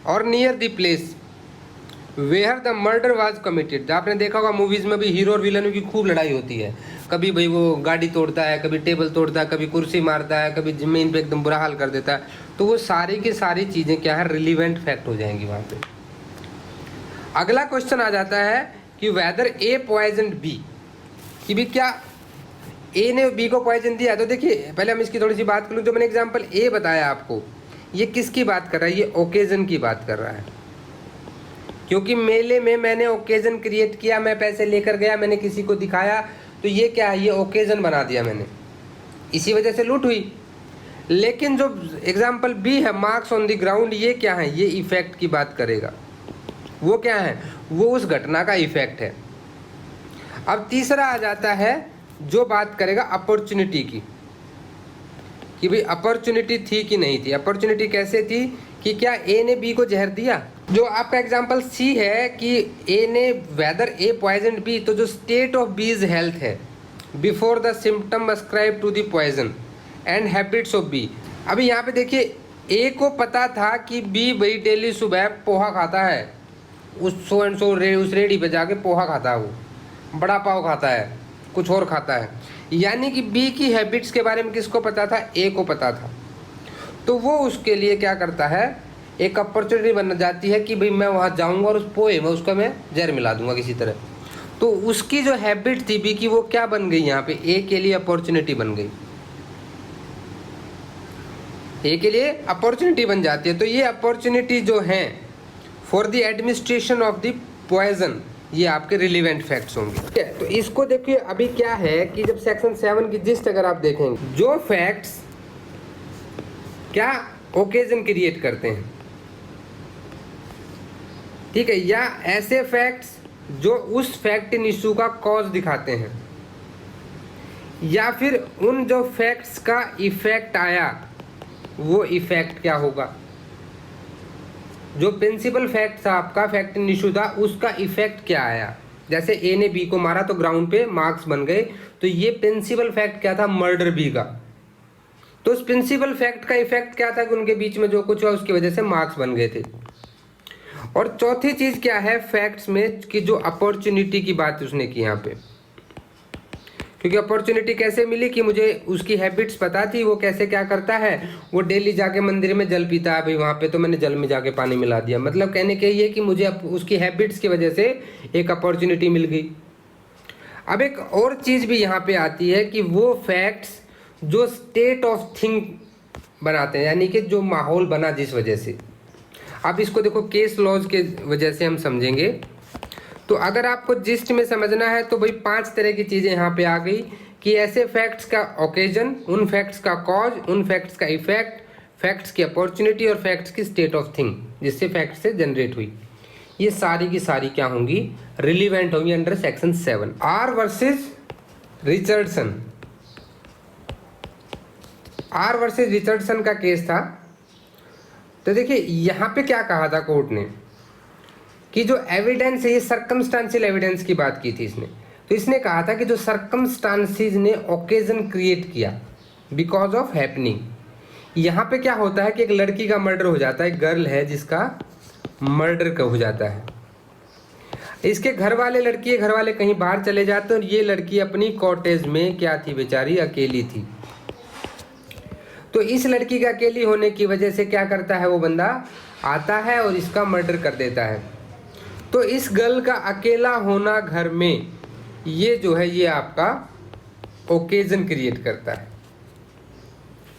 और near the place where the murder was committed. आपने देखा होगा मूवीज में भी हीरो और विलन की खूब लड़ाई होती है, कभी भाई वो गाड़ी तोड़ता है, कभी टेबल तोड़ता है, कभी कुर्सी मारता है, कभी जमीन पे एकदम बुरा हाल कर देता है। तो वो सारी की सारी चीज़ें क्या है, रिलीवेंट फैक्ट हो जाएंगी वहाँ पे। अगला क्वेश्चन आ जाता है कि वेदर ए पॉइजन बी, कि भी क्या ए ने बी को पॉइजन दिया। तो देखिए पहले हम इसकी थोड़ी सी बात कर लूँ। जो मैंने एग्जांपल ए बताया आपको, ये किसकी बात कर रहा है, ये ओकेजन की बात कर रहा है। क्योंकि मेले में मैंने ओकेजन क्रिएट किया, मैं पैसे लेकर गया, मैंने किसी को दिखाया, तो ये क्या है, ये ओकेजन बना दिया मैंने, इसी वजह से लूट हुई। लेकिन जो एग्जाम्पल बी है मार्क्स ऑन द ग्राउंड, ये क्या है, ये इफेक्ट की बात करेगा। वो क्या है, वो उस घटना का इफेक्ट है। अब तीसरा आ जाता है जो बात करेगा अपॉर्चुनिटी की, कि भाई अपॉर्चुनिटी थी कि नहीं थी। अपॉर्चुनिटी कैसे थी कि क्या ए ने बी को जहर दिया। जो आपका एग्जांपल सी है कि ए ने वेदर ए पॉइजन बी, तो जो स्टेट ऑफ बीज हेल्थ है before the symptom ascribed to the poison and habits of B. अभी यहाँ पे देखिए ए को पता था कि बी भाई डेली सुबह पोहा खाता है, उस सो एंड सो उस रेडी पे जाके पोहा खाता है, वो बड़ा पाव खाता है, कुछ और खाता है। यानी कि बी की हैबिट्स के बारे में किसको पता था, ए को पता था। तो वो उसके लिए क्या करता है, एक अपॉर्चुनिटी बन जाती है कि भाई मैं वहाँ जाऊँगा और उस पोए में उसका मैं जहर मिला दूंगा किसी तरह। तो उसकी जो हैबिट थी बी की, वो क्या बन गई यहाँ पे, ए के लिए अपॉर्चुनिटी बन गई, ए के लिए अपॉर्चुनिटी बन जाती है। तो ये अपॉर्चुनिटी जो है for the administration of the poison, ये आपके रिलेवेंट फैक्ट्स होंगे। ठीक है, तो इसको देखिए अभी क्या है कि जब सेक्शन 7 की जिस्ट अगर आप देखेंगे, जो फैक्ट्स क्या ओकेजन क्रिएट करते हैं, ठीक है, या ऐसे फैक्ट्स जो उस फैक्ट इन इशू का कॉज दिखाते हैं, या फिर उन जो फैक्ट्स का इफेक्ट आया वो इफेक्ट क्या होगा, जो प्रिंसिपल फैक्ट था आपका, फैक्ट इन इशू था, उसका इफेक्ट क्या आया। जैसे ए ने बी को मारा तो ग्राउंड पे मार्क्स बन गए, तो ये प्रिंसिपल फैक्ट क्या था, मर्डर बी का। तो उस प्रिंसिपल फैक्ट का इफेक्ट क्या था कि उनके बीच में जो कुछ हुआ उसकी वजह से मार्क्स बन गए थे। और चौथी चीज क्या है फैक्ट्स में कि जो अपॉर्चुनिटी की बात उसने की यहाँ पे, क्योंकि अपॉर्चुनिटी कैसे मिली कि मुझे उसकी हैबिट्स पता थी, वो कैसे क्या करता है, वो डेली जाके मंदिर में जल पीता है, भाई वहाँ पे तो मैंने जल में जाके पानी मिला दिया। मतलब कहने के ये कि मुझे उसकी हैबिट्स की वजह से एक अपॉर्चुनिटी मिल गई। अब एक और चीज़ भी यहाँ पे आती है कि वो फैक्ट्स जो स्टेट ऑफ थिंग बनाते हैं, यानी कि जो माहौल बना जिस वजह से। अब इसको देखो केस लॉज के वजह से हम समझेंगे। तो अगर आपको जिस्ट में समझना है तो भाई 5 तरह की चीज़ें यहाँ पे आ गई कि ऐसे फैक्ट्स का ओकेजन, उन फैक्ट्स का कॉज, उन फैक्ट्स का इफेक्ट, फैक्ट्स की अपॉर्चुनिटी और फैक्ट्स की स्टेट ऑफ थिंग जिससे फैक्ट से जनरेट हुई। ये सारी की सारी क्या होंगी, रिलीवेंट होंगी under section 7। R versus Richardson, R versus Richardson का केस था। तो देखिए यहाँ पे क्या कहा था कोर्ट ने कि जो एविडेंस है, ये सर्कमस्टांशियल एविडेंस की बात की थी इसने। तो इसने कहा था कि जो सर्कमस्टांसेस ने ओकेजन क्रिएट किया बिकॉज ऑफ हैपनिंग। यहाँ पे क्या होता है कि एक लड़की का मर्डर हो जाता है, गर्ल है जिसका मर्डर का हो जाता है, इसके घर वाले, लड़की के घर वाले कहीं बाहर चले जाते हैं और ये लड़की अपनी कॉटेज में क्या थी, बेचारी अकेली थी। तो इस लड़की के अकेली होने की वजह से क्या करता है, वो बंदा आता है और इसका मर्डर कर देता है। तो इस गर्ल का अकेला होना घर में, ये जो है ये आपका ओकेजन क्रिएट करता है।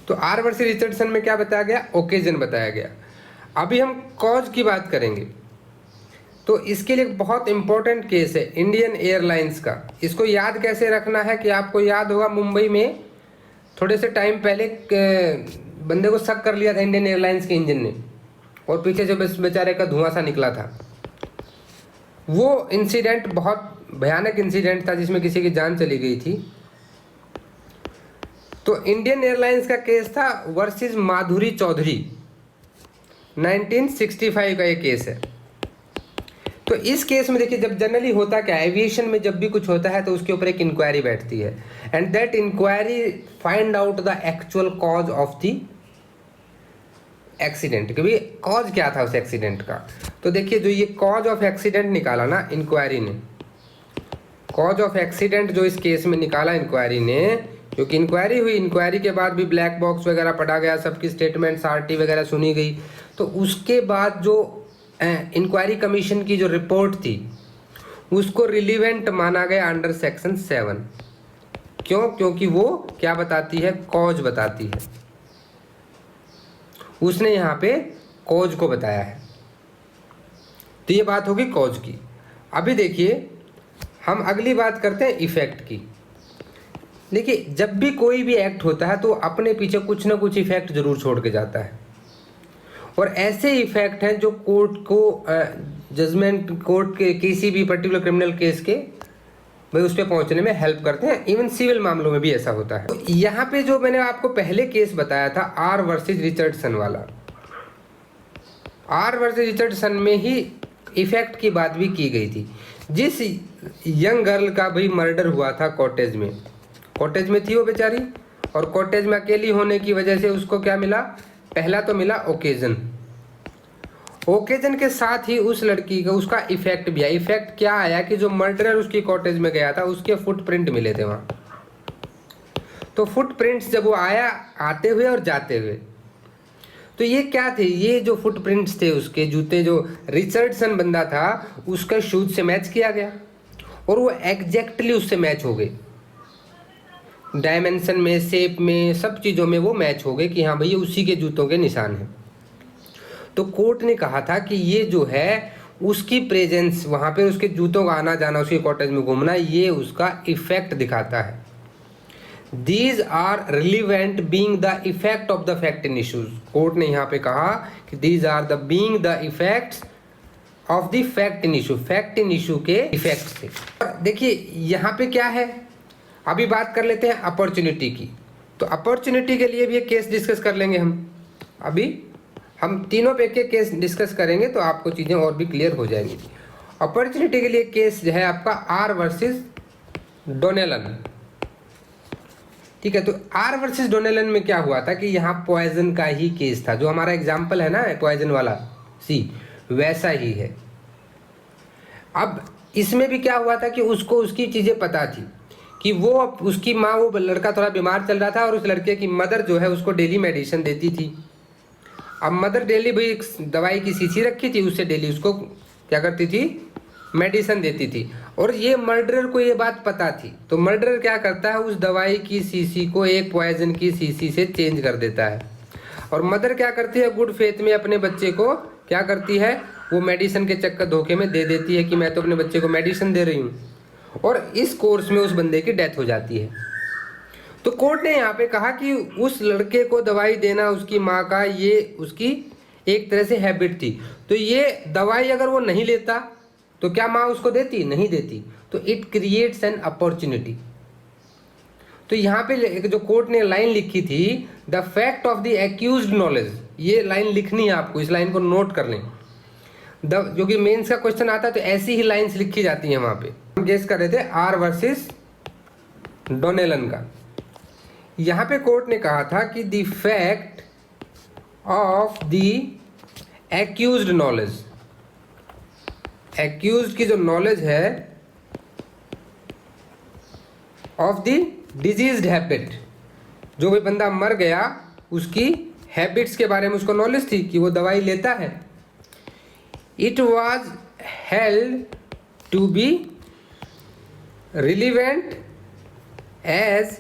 तो आर वर्सेस रिचर्डसन में क्या बताया गया, ओकेजन बताया गया। अभी हम कॉज की बात करेंगे। तो इसके लिए बहुत इंपॉर्टेंट केस है इंडियन एयरलाइंस का। इसको याद कैसे रखना है कि आपको याद होगा मुंबई में थोड़े से टाइम पहले बंदे को शक कर लिया था इंडियन एयरलाइंस के इंजन ने, और पीछे से बेचारे का धुआं सा निकला था। वो इंसिडेंट बहुत भयानक इंसिडेंट था जिसमें किसी की जान चली गई थी। तो इंडियन एयरलाइंस का केस था वर्सेस माधुरी चौधरी, 1965 का ये केस है। तो इस केस में देखिए, जब जनरली होता क्या है, एविएशन में जब भी कुछ होता है तो उसके ऊपर एक इंक्वायरी बैठती है, and that inquiry find out the actual cause of the accident, कि भाई कॉज क्या था उस एक्सीडेंट का। तो देखिए जो ये कॉज ऑफ एक्सीडेंट निकाला ना इंक्वायरी ने, कॉज ऑफ एक्सीडेंट जो इस केस में निकाला इंक्वायरी ने, क्योंकि इंक्वायरी हुई, इंक्वायरी के बाद भी ब्लैक बॉक्स वगैरह पढ़ा गया, सबकी स्टेटमेंट्स आरटी वगैरह सुनी गई। तो उसके बाद जो इंक्वायरी कमीशन की जो रिपोर्ट थी उसको रिलीवेंट माना गया अंडर सेक्शन 7। क्यों? क्योंकि वो क्या बताती है, कॉज बताती है। उसने यहाँ पे कॉज को बताया है। तो ये बात होगी कॉज की। अभी देखिए हम अगली बात करते हैं इफेक्ट की। देखिए जब भी कोई भी एक्ट होता है तो अपने पीछे कुछ ना कुछ इफेक्ट जरूर छोड़ के जाता है, और ऐसे इफेक्ट हैं जो कोर्ट को जजमेंट, कोर्ट के किसी भी पर्टिकुलर क्रिमिनल केस के भाई उस पर पहुंचने में हेल्प करते हैं। इवन सिविल मामलों में भी ऐसा होता है। तो यहाँ पे जो मैंने आपको पहले केस बताया था आर वर्सेस रिचर्डसन वाला, आर वर्सेस रिचर्डसन में ही इफेक्ट की बात भी की गई थी। जिस यंग गर्ल का भाई मर्डर हुआ था कॉटेज में, कॉटेज में थी वो बेचारी, और कॉटेज में अकेली होने की वजह से उसको क्या मिला, पहला तो मिला ओकेजन, ओकेजन के साथ ही उस लड़की का उसका इफेक्ट भी आया। इफेक्ट क्या आया कि जो मर्डरर उसकी कॉटेज में गया था उसके फुटप्रिंट मिले थे वहाँ। तो फुटप्रिंट्स जब वो आया आते हुए और जाते हुए, तो ये क्या थे, ये जो फुटप्रिंट्स थे उसके जूते, जो रिचर्डसन बंदा था उसका शूज से मैच किया गया और वो एग्जैक्टली उससे मैच हो गए, डायमेंशन में, शेप में, सब चीज़ों में वो मैच हो गए कि हाँ भैया उसी के जूतों के निशान हैं। तो कोर्ट ने कहा था कि ये जो है उसकी प्रेजेंस वहाँ पे, उसके जूतों का आना जाना, उसके कॉटेज में घूमना, ये उसका इफेक्ट दिखाता है। These are relevant being the effect of the fact in issues. Court ने यहाँ पे कहा कि these are the being the effects of the fact in issue, fact in issue के इफेक्ट थे। देखिए यहाँ पे क्या है, अभी बात कर लेते हैं अपॉर्चुनिटी की। तो अपॉर्चुनिटी के लिए भी एक केस डिस्कस कर लेंगे हम। अभी हम तीनों पे के केस डिस्कस करेंगे तो आपको चीज़ें और भी क्लियर हो जाएंगी। अपॉर्चुनिटी के लिए केस जो है आपका आर वर्सेस डोनेलन। ठीक है, तो आर वर्सेस डोनेलन में क्या हुआ था कि यहाँ पॉइजन का ही केस था, जो हमारा एग्जाम्पल है ना पॉइजन वाला सी, वैसा ही है। अब इसमें भी क्या हुआ था कि उसको उसकी चीज़ें पता थी कि वो उसकी माँ, वो लड़का थोड़ा बीमार चल रहा था और उस लड़के की मदर जो है उसको डेली मेडिसिन देती थी। अब मदर डेली भाई एक दवाई की शीशी रखी थी, उससे डेली उसको क्या करती थी, मेडिसिन देती थी। और ये मर्डरर को ये बात पता थी, तो मर्डरर क्या करता है, उस दवाई की शीशी को एक पॉइजन की शीशी से चेंज कर देता है। और मदर क्या करती है, गुड फेथ में अपने बच्चे को क्या करती है, वो मेडिसिन के चक्कर धोखे में दे देती है कि मैं तो अपने बच्चे को मेडिसिन दे रही हूँ, और इस कोर्स में उस बंदे की डेथ हो जाती है। तो कोर्ट ने यहाँ पे कहा कि उस लड़के को दवाई देना उसकी माँ का, ये उसकी एक तरह से हैबिट थी। तो ये दवाई अगर वो नहीं लेता तो क्या माँ उसको देती, नहीं देती। तो इट क्रिएट्स एन अपॉर्चुनिटी। तो यहाँ पे जो कोर्ट ने लाइन लिखी थी, the fact of the accused knowledge, ये लाइन लिखनी है आपको, इस लाइन को नोट कर लें। जो कि मेंस का क्वेश्चन आता है तो ऐसी ही लाइंस लिखी जाती हैं वहाँ पे। हम गेस कर रहे थे आर वर्सेस डोनेलन का। यहाँ पे कोर्ट ने कहा था कि the fact of the accused knowledge, accused की जो नॉलेज है ऑफ द डिजीज्ड हैबिट, जो भी बंदा मर गया उसकी हैबिट्स के बारे में उसको नॉलेज थी कि वो दवाई लेता है, it was held to be relevant as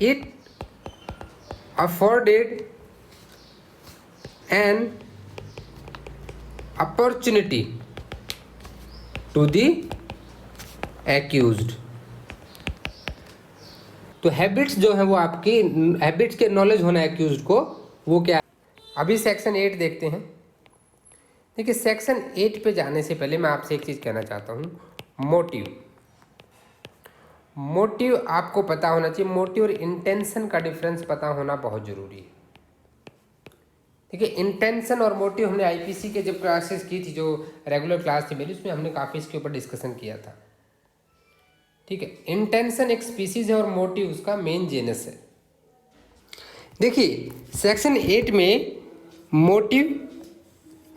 it afforded an opportunity to the accused। तो हैबिट्स जो है वो आपकी हैबिट्स के नॉलेज होना एक्यूज्ड को, वो क्या है। अभी सेक्शन 8 देखते हैं। देखिए सेक्शन 8 पे जाने से पहले मैं आपसे एक चीज़ कहना चाहता हूँ, मोटिव। मोटिव आपको पता होना चाहिए, मोटिव और इंटेंशन का डिफरेंस पता होना बहुत ज़रूरी है। ठीक है, इंटेंशन और मोटिव हमने आईपीसी के जब क्लासेस की थी, जो रेगुलर क्लास थी मेरी, उसमें हमने काफ़ी इसके ऊपर डिस्कशन किया था। ठीक है, इंटेंशन एक स्पीसीज है और मोटिव उसका मेन जेनस है। देखिए सेक्शन 8 में मोटिव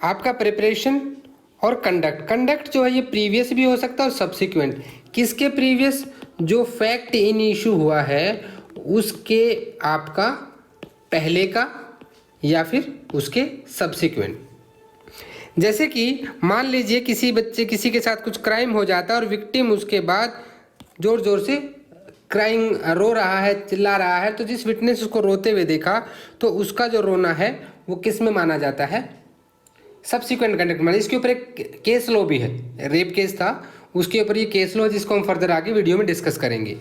आपका प्रिपरेशन और कंडक्ट। कंडक्ट जो है ये प्रीवियस भी हो सकता है और सब्सिक्वेंट। किसके प्रीवियस, जो फैक्ट इन इशू हुआ है उसके आपका पहले का या फिर उसके सब्सिक्वेंट। जैसे कि मान लीजिए किसी बच्चे, किसी के साथ कुछ क्राइम हो जाता है और विक्टिम उसके बाद जोर जोर से क्राइम रो रहा है, चिल्ला रहा है, तो जिस विटनेस उसको रोते हुए देखा तो उसका जो रोना है वो किस में माना जाता है, सब्सिक्वेंट कंडक्ट माना। इसके ऊपर एक केस लॉ भी है, रेप केस था उसके ऊपर ये केस लॉ, जिसको हम फर्दर आगे वीडियो में डिस्कस करेंगे।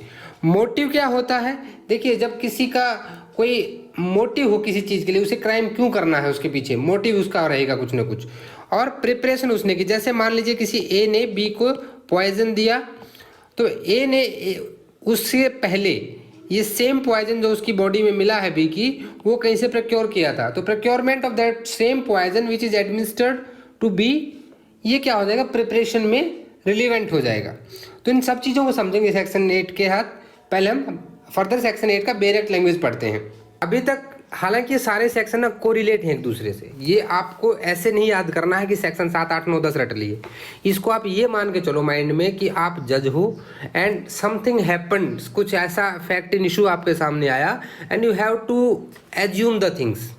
मोटिव क्या होता है, देखिए जब किसी का कोई मोटिव हो किसी चीज़ के लिए, उसे क्राइम क्यों करना है उसके पीछे मोटिव उसका रहेगा कुछ ना कुछ। और प्रिपरेशन उसने की, जैसे मान लीजिए किसी ए ने बी को पॉइजन दिया, तो ए ने उससे पहले ये सेम पॉइजन जो उसकी बॉडी में मिला है बी की, वो कहीं से प्रोक्योर किया था। तो procurement of that same poison which is administered to be, ये क्या हो जाएगा, प्रिपरेशन में रिलीवेंट हो जाएगा। तो इन सब चीज़ों को समझेंगे सेक्शन 8 के साथ। पहले हम फर्दर सेक्शन 8 का बेरेक्ट लैंग्वेज पढ़ते हैं। अभी तक हालांकि ये सारे सेक्शन ना कोरिलेट हैं एक दूसरे से, ये आपको ऐसे नहीं याद करना है कि सेक्शन 7, 8, 9, 10 रट लिए। इसको आप ये मान के चलो माइंड में कि आप जज हो एंड समथिंग हैपेंड, कुछ ऐसा फैक्ट इन इशू आपके सामने आया and you have to assume the things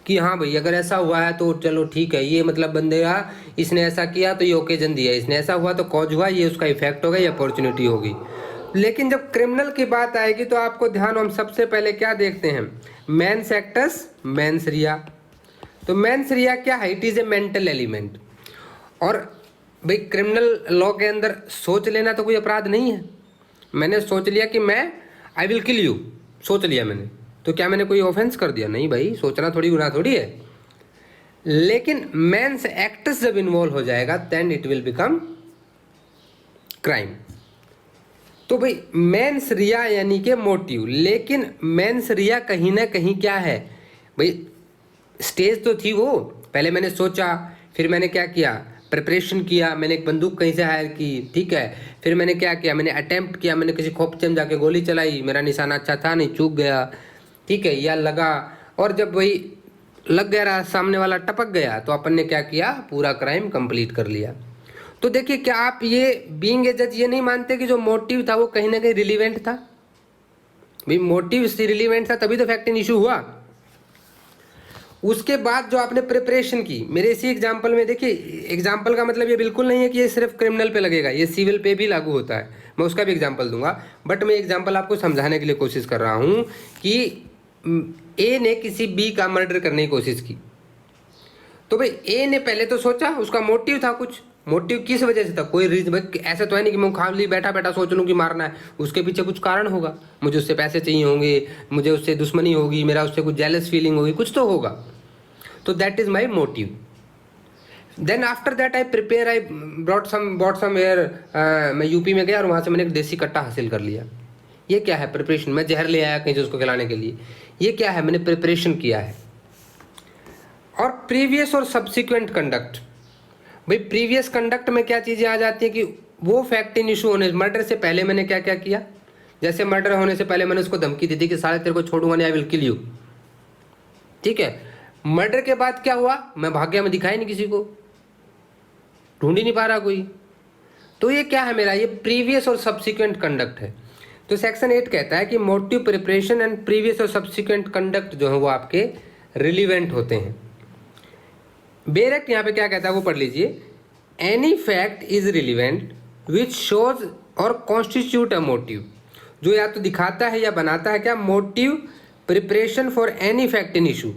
कि हाँ भाई अगर ऐसा हुआ है तो चलो ठीक है, ये मतलब बंदेगा, इसने ऐसा किया तो ये ओकेजन दिया, इसने ऐसा हुआ तो कॉज हुआ, ये उसका इफेक्ट होगा, ये अपॉर्चुनिटी होगी। लेकिन जब क्रिमिनल की बात आएगी तो आपको ध्यान, हम सबसे पहले क्या देखते हैं, मेंस एक्टस मेंस रिया। तो मेंस रिया क्या है, it is a mental element. और भाई क्रिमिनल लॉ के अंदर सोच लेना तो कोई अपराध नहीं है। मैंने सोच लिया कि मैं आई विल किल यू, सोच लिया मैंने, तो क्या मैंने कोई ऑफेंस कर दिया? नहीं भाई, सोचना थोड़ी गुनाह थोड़ी है। लेकिन मेंस एक्ट्स जब इन्वॉल्व हो जाएगा then it will become crime. तो भाई मेंस रिया यानी कि मोटिव, लेकिन मेंस रिया कहीं ना कहीं क्या है भाई, स्टेज तो थी वो, पहले मैंने सोचा, फिर मैंने क्या किया, प्रिपरेशन किया, मैंने एक बंदूक कहीं से हायर की, ठीक है, फिर मैंने क्या किया, मैंने अटेम्प्ट किया, मैंने किसी खोपचे में जाके गोली चलाई, मेरा निशाना अच्छा था नहीं, चूक गया, ठीक है, या लगा, और जब वही लग गया, सामने वाला टपक गया, तो अपन ने क्या किया, पूरा क्राइम कंप्लीट कर लिया। तो देखिए, क्या आप ये बीइंग ए जज ये नहीं मानते कि जो मोटिव था वो कहीं ना कहीं रिलीवेंट था? भाई मोटिव रिलीवेंट था तभी तो फैक्ट इन इशू हुआ। उसके बाद जो आपने प्रिपरेशन की, मेरे इसी एग्जाम्पल में देखिए, एग्जाम्पल का मतलब ये बिल्कुल नहीं है कि ये सिर्फ क्रिमिनल पे लगेगा, ये सिविल पे भी लागू होता है, मैं उसका भी एग्जाम्पल दूंगा। बट मैं एग्जाम्पल आपको समझाने के लिए कोशिश कर रहा हूँ कि ए ने किसी बी का मर्डर करने की कोशिश की, तो भाई ए ने पहले तो सोचा, उसका मोटिव था कुछ, मोटिव किस वजह से था, कोई रीजन, ऐसा तो है नहीं कि मैं खाली बैठा बैठा सोच लूँ कि मारना है, उसके पीछे कुछ कारण होगा, मुझे उससे पैसे चाहिए होंगे, मुझे उससे दुश्मनी होगी, मेरा उससे कुछ जेलस फीलिंग होगी, कुछ तो होगा, तो that is my motive. Then after that I prepare, I brought somewhere, मैं यूपी में गया और वहाँ से मैंने एक देसी कट्टा हासिल कर लिया। ये क्या है, प्रिपरेशन। मैं जहर ले आया कहीं से उसको खिलाने के लिए, ये क्या है, मैंने प्रिपरेशन किया है। और प्रीवियस और सब्सिक्वेंट कंडक्ट, भाई प्रीवियस कंडक्ट में क्या चीज़ें आ जाती हैं कि वो फैक्ट इन इशू होने, मर्डर से पहले मैंने क्या क्या किया, जैसे मर्डर होने से पहले मैंने उसको धमकी दी थी कि साले तेरे को छोड़ूंगा नहीं, आई विल किल यू, ठीक है। मर्डर के बाद क्या हुआ, मैं भाग गया, मैं दिखाई नहीं किसी को, ढूंढ ही नहीं पा रहा कोई, तो ये क्या है मेरा, ये प्रीवियस और सब्सिक्वेंट कंडक्ट है। तो सेक्शन 8 कहता है कि मोटिव, प्रिपरेशन एंड प्रीवियस और सब्सिक्वेंट कंडक्ट जो है वो आपके रिलीवेंट होते हैं। बेरेक्ट यहाँ पे क्या कहता है वो पढ़ लीजिए, any fact is relevant which shows और कॉन्स्टिट्यूट अ मोटिव, जो या तो दिखाता है या बनाता है क्या, motive, preparation for any fact in issue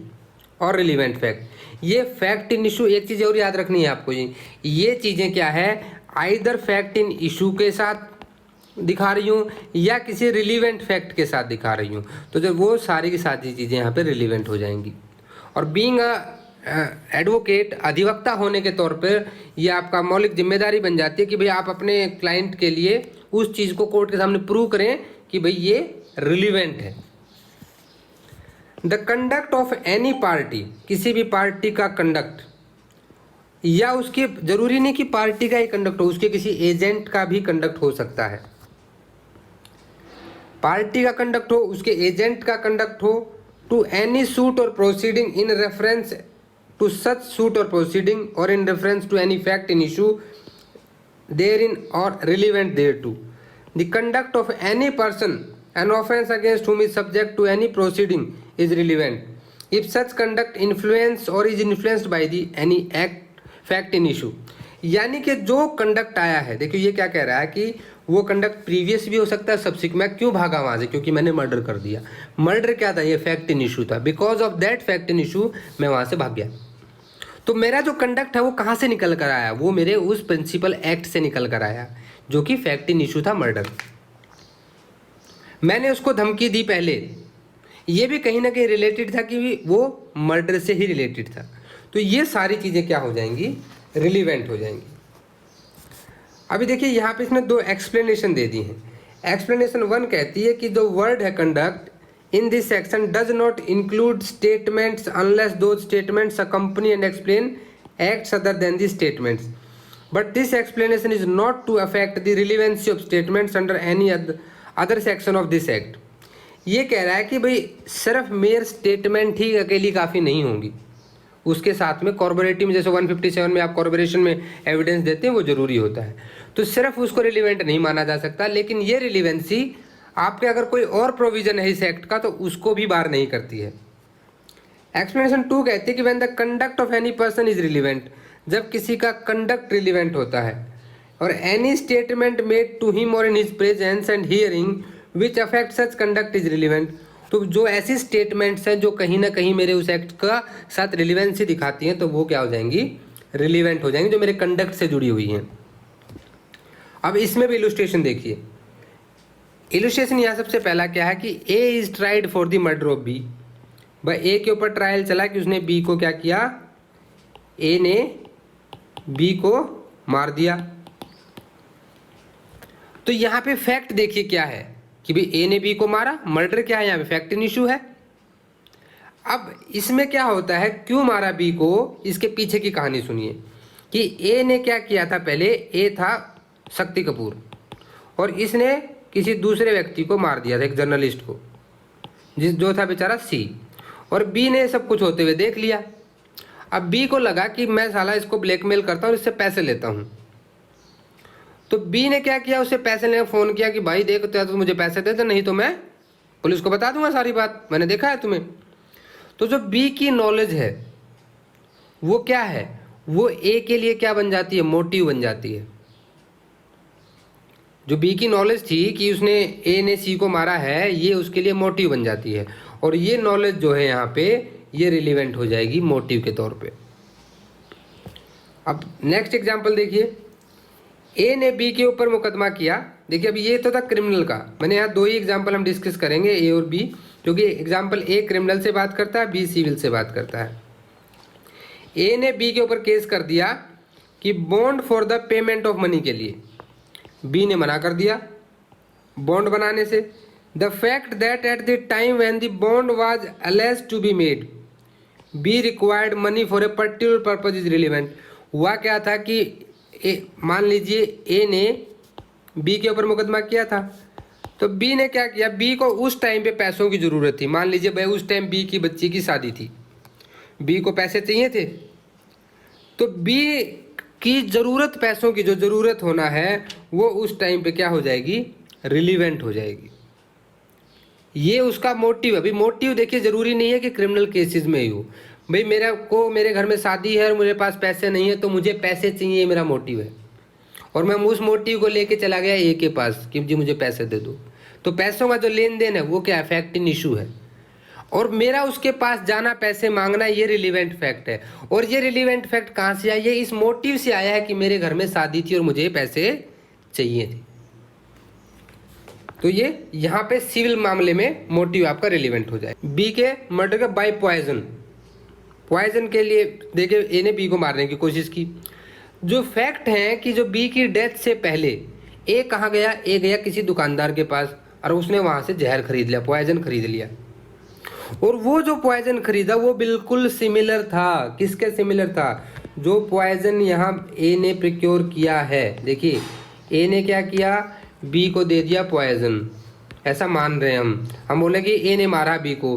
or relevant fact. ये फैक्ट इन इशू, एक चीज़ और याद रखनी है आपको, ये चीज़ें क्या है, आइदर फैक्ट इन इशू के साथ दिखा रही हूँ या किसी रिलीवेंट फैक्ट के साथ दिखा रही हूँ, तो जब वो सारी की सारी चीज़ें यहाँ पे रिलीवेंट हो जाएंगी। और बीइंग एडवोकेट, अधिवक्ता होने के तौर पर ये आपका मौलिक जिम्मेदारी बन जाती है कि भाई आप अपने क्लाइंट के लिए उस चीज़ को कोर्ट के सामने प्रूव करें कि भाई ये रिलीवेंट है। The conduct of any party, किसी भी पार्टी का कंडक्ट, या उसके जरूरी नहीं कि पार्टी का ही कंडक्ट हो, उसके किसी एजेंट का भी कंडक्ट हो सकता है। पार्टी का कंडक्ट हो, उसके एजेंट का कंडक्ट हो, to any suit or proceeding in reference to such suit or proceeding or in reference to any fact in issue therein or relevant thereto. The conduct of any person an offense against whom is subject to any proceeding is relevant if such conduct influence or is influenced by the any act fact in issue। यानी कि जो conduct आया है, देखिए ये क्या कह रहा है कि वो कंडक्ट प्रीवियस भी हो सकता है, सब्सिक्वेंट। मैं क्यों भागा वहां से, क्योंकि मैंने मर्डर कर दिया। मर्डर क्या था, ये फैक्ट इन इशू था, because of that fact in issue मैं वहां से भाग गया। तो मेरा जो कंडक्ट है वो कहाँ से निकल कर आया, वो मेरे उस प्रिंसिपल एक्ट से निकल कर आया जो कि फैक्ट इन इशू था, मर्डर। मैंने उसको धमकी दी पहले, ये भी कहीं ना कहीं रिलेटेड था कि वो मर्डर से ही रिलेटेड था। तो ये सारी चीज़ें क्या हो जाएंगी, रिलीवेंट हो जाएंगी। अभी देखिए यहाँ पे इसने दो एक्सप्लेनेशन दे दी हैं। एक्सप्लेनेशन 1 कहती है कि जो वर्ड है conduct in this section does not include statements unless those statements accompany and explain acts other than the statements, but this explanation is not to affect the relevancy of statements under any other section of this act. ये कह रहा है कि भाई सिर्फ mayor statement ही अकेली काफ़ी नहीं होंगी, उसके साथ में कॉर्पोरेटिव में जैसे 157 में आप कॉर्पोरेशन में एविडेंस देते हैं वो जरूरी होता है, तो सिर्फ उसको रिलीवेंट नहीं माना जा सकता। लेकिन ये रिलीवेंसी आपके अगर कोई और प्रोविजन है इस एक्ट का तो उसको भी बार नहीं करती है। एक्सप्लेनेशन 2 कहती है कि when the conduct of any person is relevant, जब किसी का कंडक्ट रिलीवेंट होता है, or any statement made to him or in his presence and hearing which affect such conduct is relevant. तो जो ऐसी स्टेटमेंट्स हैं जो कहीं ना कहीं मेरे उस एक्ट का साथ रिलीवेंसी दिखाती हैं, तो वो क्या हो जाएंगी, रिलीवेंट हो जाएंगी, जो मेरे कंडक्ट से जुड़ी हुई हैं। अब इसमें भी इलुस्ट्रेशन देखिए। इलुस्ट्रेशन यहाँ सबसे पहला क्या है कि A is tried for the murder of B. भाई ए के ऊपर ट्रायल चला कि उसने बी को क्या किया, ए ने बी को मार दिया। तो यहाँ पे फैक्ट देखिए क्या है कि भाई ए ने बी को मारा, मर्डर क्या है यहाँ पे, फैक्ट इन इशू है। अब इसमें क्या होता है, क्यों मारा बी को, इसके पीछे की कहानी सुनिए कि ए ने क्या किया था। पहले ए था शक्ति कपूर और इसने किसी दूसरे व्यक्ति को मार दिया था, एक जर्नलिस्ट को, जो था बेचारा सी, और बी ने सब कुछ होते हुए देख लिया। अब बी को लगा कि मैं साला इसको ब्लैकमेल करता हूँ, इससे पैसे लेता हूँ। तो बी ने क्या किया, उसे पैसे लेने फ़ोन किया कि भाई देख तो मुझे पैसे दे दे, नहीं तो मैं पुलिस को बता दूंगा सारी बात, मैंने देखा है तुम्हें। तो जो बी की नॉलेज है वो क्या है, वो ए के लिए क्या बन जाती है, मोटिव बन जाती है। जो बी की नॉलेज थी कि उसने ए ने सी को मारा है, ये उसके लिए मोटिव बन जाती है, और ये नॉलेज जो है यहाँ पे ये रिलीवेंट हो जाएगी मोटिव के तौर पे। अब नेक्स्ट एग्जांपल देखिए, ए ने बी के ऊपर मुकदमा किया। देखिए अभी ये तो था क्रिमिनल का, मैंने यहाँ दो ही एग्जांपल हम डिस्कस करेंगे, ए और बी, क्योंकि एग्जांपल ए क्रिमिनल से बात करता है, बी सिविल से बात करता है। ए ने बी के ऊपर केस कर दिया कि bond for the payment of money के लिए, बी ने मना कर दिया बॉन्ड बनाने से। The fact that at the time when the bond was alleged to be made B required money for a particular purpose is relevant. हुआ क्या था कि मान लीजिए ए ने बी के ऊपर मुकदमा किया था, तो बी ने क्या किया, बी को उस टाइम पे पैसों की ज़रूरत थी। मान लीजिए भाई उस टाइम बी की बच्ची की शादी थी, बी को पैसे चाहिए थे, तो बी की ज़रूरत, पैसों की जो ज़रूरत होना है वो उस टाइम पे क्या हो जाएगी, रिलीवेंट हो जाएगी। ये उसका मोटिव। अभी मोटिव देखिए ज़रूरी नहीं है कि क्रिमिनल केसेस में ही हो। भाई मेरे घर में शादी है और मेरे पास पैसे नहीं है, तो मुझे पैसे चाहिए, मेरा मोटिव है, और मैं उस मोटिव को लेके चला गया ए के पास कि जी मुझे पैसे दे दो, तो पैसों का जो लेन देन है वो क्या है, फैक्ट इन इशू है, और मेरा उसके पास जाना, पैसे मांगना, ये रिलीवेंट फैक्ट है। और ये रिलीवेंट फैक्ट कहाँ से आया, ये इस मोटिव से आया है कि मेरे घर में शादी थी और मुझे पैसे चाहिए थे। तो ये यहाँ पे सिविल मामले में मोटिव आपका रिलीवेंट हो जाए। बी के मर्डर का बाय पॉइजन, पॉइजन के लिए देखिए ए ने बी को मारने की कोशिश की। जो फैक्ट है कि जो बी की डेथ से पहले ए कहाँ गया, ए गया किसी दुकानदार के पास और उसने वहाँ से जहर खरीद लिया, पॉइजन खरीद लिया, और वो जो पॉइजन खरीदा वो बिल्कुल सिमिलर था। किसके सिमिलर था, जो पॉइजन यहाँ ए ने प्रिक्योर किया है। देखिए ए ने क्या किया, बी को दे दिया पॉइजन, ऐसा मान रहे हैं हम बोले कि ए ने मारा बी को,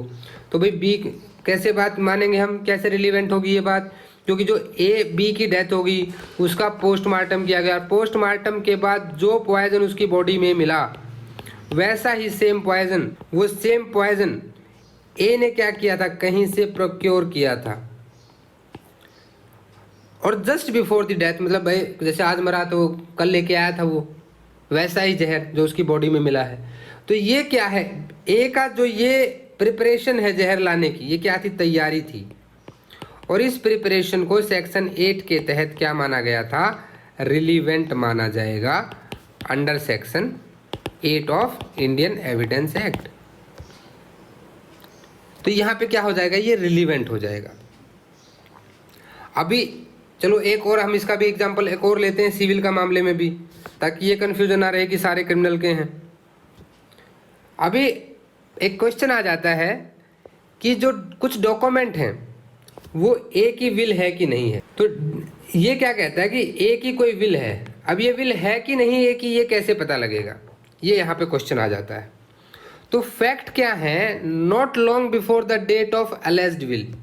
तो भाई बी कैसे बात मानेंगे हम, कैसे रिलीवेंट होगी ये बात, क्योंकि जो ए बी की डेथ होगी उसका पोस्टमार्टम किया गया, पोस्टमार्टम के बाद जो पॉइजन उसकी बॉडी में मिला वैसा ही सेम पॉइजन, वो सेम पॉइजन ए ने क्या किया था, कहीं से प्रोक्योर किया था, और जस्ट बिफोर द डेथ, मतलब भाई जैसे आज मरा तो कल लेके आया था वो, वैसा ही जहर जो उसकी बॉडी में मिला है। तो ये क्या है, ए का जो ये प्रिपरेशन है जहर लाने की, ये क्या थी, तैयारी थी, और इस प्रिपरेशन को सेक्शन 8 के तहत क्या माना गया था, रिलीवेंट माना जाएगा under section 8 of Indian evidence act. तो यहाँ पे क्या हो जाएगा, ये रिलीवेंट हो जाएगा। अभी चलो एक और हम इसका भी एग्जांपल एक और लेते हैं सिविल का मामले में भी, ताकि ये कन्फ्यूजन ना रहे कि सारे क्रिमिनल के हैं। अभी एक क्वेश्चन आ जाता है कि जो कुछ डॉक्यूमेंट हैं वो ए की विल है कि नहीं है। तो ये क्या कहता है कि ए की कोई विल है, अब ये विल है कि नहीं है कि ये कैसे पता लगेगा, ये यहाँ पे क्वेश्चन आ जाता है। तो फैक्ट क्या है, not long before the date of alleged will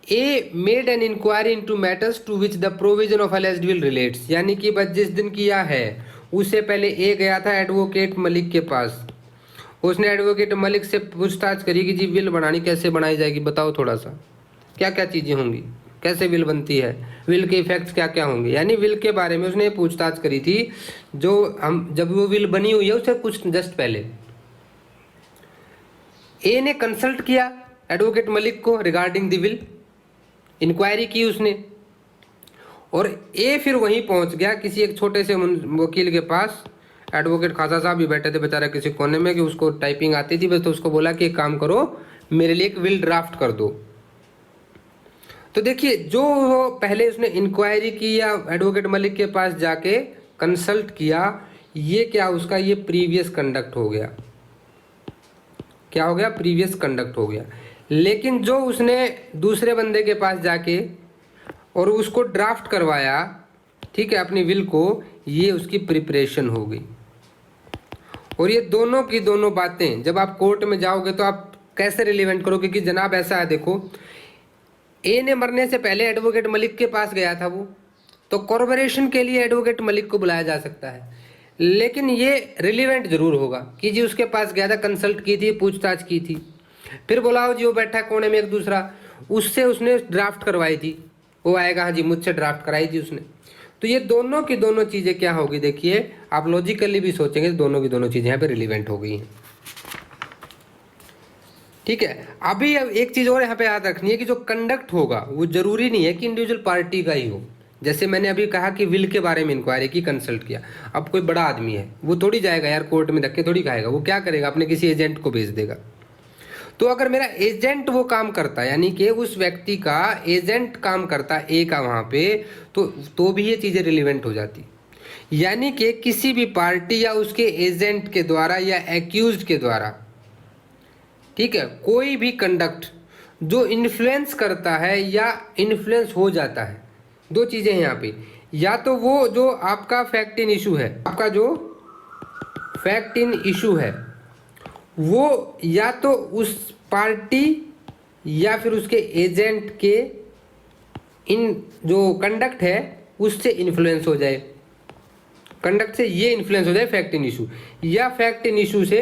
A made an inquiry into matters to which the provision of alleged will relates. यानी कि बस जिस दिन किया है उससे पहले ए गया था एडवोकेट मलिक के पास, उसने एडवोकेट मलिक से पूछताछ करी कि जी विल बनानी कैसे बनाई जाएगी, बताओ थोड़ा सा, क्या क्या चीज़ें होंगी, कैसे विल बनती है, विल के इफेक्ट्स क्या क्या होंगे, यानी विल के बारे में उसने पूछताछ करी थी। जो हम जब वो विल बनी हुई है उससे कुछ जस्ट पहले ए ने कंसल्ट किया एडवोकेट मलिक को रिगार्डिंग द विल, इंक्वायरी की उसने, और ए फिर वहीं पहुंच गया किसी एक छोटे से वकील के पास। एडवोकेट खासा साहब भी बैठे थे बेचारा किसी कोने में, कि उसको टाइपिंग आती थी बस, तो उसको बोला कि एक काम करो मेरे लिए एक विल ड्राफ्ट कर दो। तो देखिए जो पहले उसने इंक्वायरी की या एडवोकेट मलिक के पास जाके कंसल्ट किया, ये क्या उसका ये प्रीवियस कंडक्ट हो गया, क्या हो गया, प्रीवियस कंडक्ट हो गया। लेकिन जो उसने दूसरे बंदे के पास जाके और उसको ड्राफ्ट करवाया, ठीक है, अपनी विल को, ये उसकी प्रिपरेशन हो गई। और ये दोनों की दोनों बातें जब आप कोर्ट में जाओगे तो आप कैसे रिलेवेंट करोगे कि जनाब ऐसा है, देखो ए ने मरने से पहले एडवोकेट मलिक के पास गया था वो, तो कॉर्पोरेशन के लिए एडवोकेट मलिक को बुलाया जा सकता है, लेकिन ये रिलेवेंट जरूर होगा कि जी उसके पास गया था, कंसल्ट की थी, पूछताछ की थी, फिर बुलाओ जी वो बैठा कोने में एक दूसरा, उससे उसने ड्राफ्ट करवाई थी, वो आएगा हाँ जी मुझसे ड्राफ्ट कराई थी उसने। तो ये दोनों की दोनों चीज़ें क्या होगी, देखिए आप लॉजिकली भी सोचेंगे तो दोनों की दोनों चीज़ें यहाँ पे रिलीवेंट हो गई हैं। ठीक है, अभी अब एक चीज़ और यहाँ पे याद रखनी है कि जो कंडक्ट होगा वो जरूरी नहीं है कि इंडिविजुअल पार्टी का ही हो। जैसे मैंने अभी कहा कि विल के बारे में इंक्वायरी की, कंसल्ट किया, अब कोई बड़ा आदमी है वो थोड़ी जाएगा यार कोर्ट में धक्के थोड़ी खाएगा, वो क्या करेगा, अपने किसी एजेंट को भेज देगा। तो अगर मेरा एजेंट वो काम करता है, यानी कि उस व्यक्ति का एजेंट काम करता है ए का वहाँ पे, तो भी ये चीज़ें रिलेवेंट हो जाती। यानी कि किसी भी पार्टी या उसके एजेंट के द्वारा या एक्यूज के द्वारा, ठीक है, कोई भी कंडक्ट जो इन्फ्लुएंस करता है या इन्फ्लुएंस हो जाता है, दो चीज़ें हैं यहाँ पे, या तो वो जो आपका फैक्ट इन इशू है, आपका जो फैक्ट इन इशू है वो या तो उस पार्टी या फिर उसके एजेंट के इन जो कंडक्ट है उससे इन्फ्लुएंस हो जाए, कंडक्ट से ये इन्फ्लुएंस हो जाए फैक्ट इन इशू, या फैक्ट इन इशू से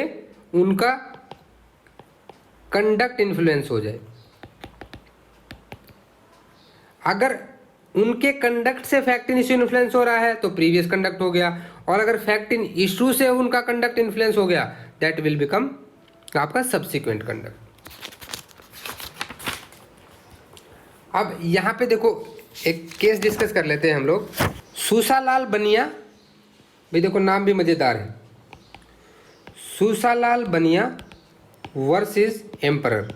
उनका कंडक्ट इन्फ्लुएंस हो जाए। अगर उनके कंडक्ट से फैक्ट इन इशू इन्फ्लुएंस हो रहा है तो प्रीवियस कंडक्ट हो गया, और अगर फैक्ट इन इशू से उनका कंडक्ट इन्फ्लुएंस हो गया दैट विल बिकम आपका सब्सिक्वेंट कंडक्ट। अब यहां पे देखो एक केस डिस्कस कर लेते हैं हम लोग। सूसालाल बनिया, भाई देखो नाम भी मजेदार है, सूसालाल बनिया वर्सेस एम्परर।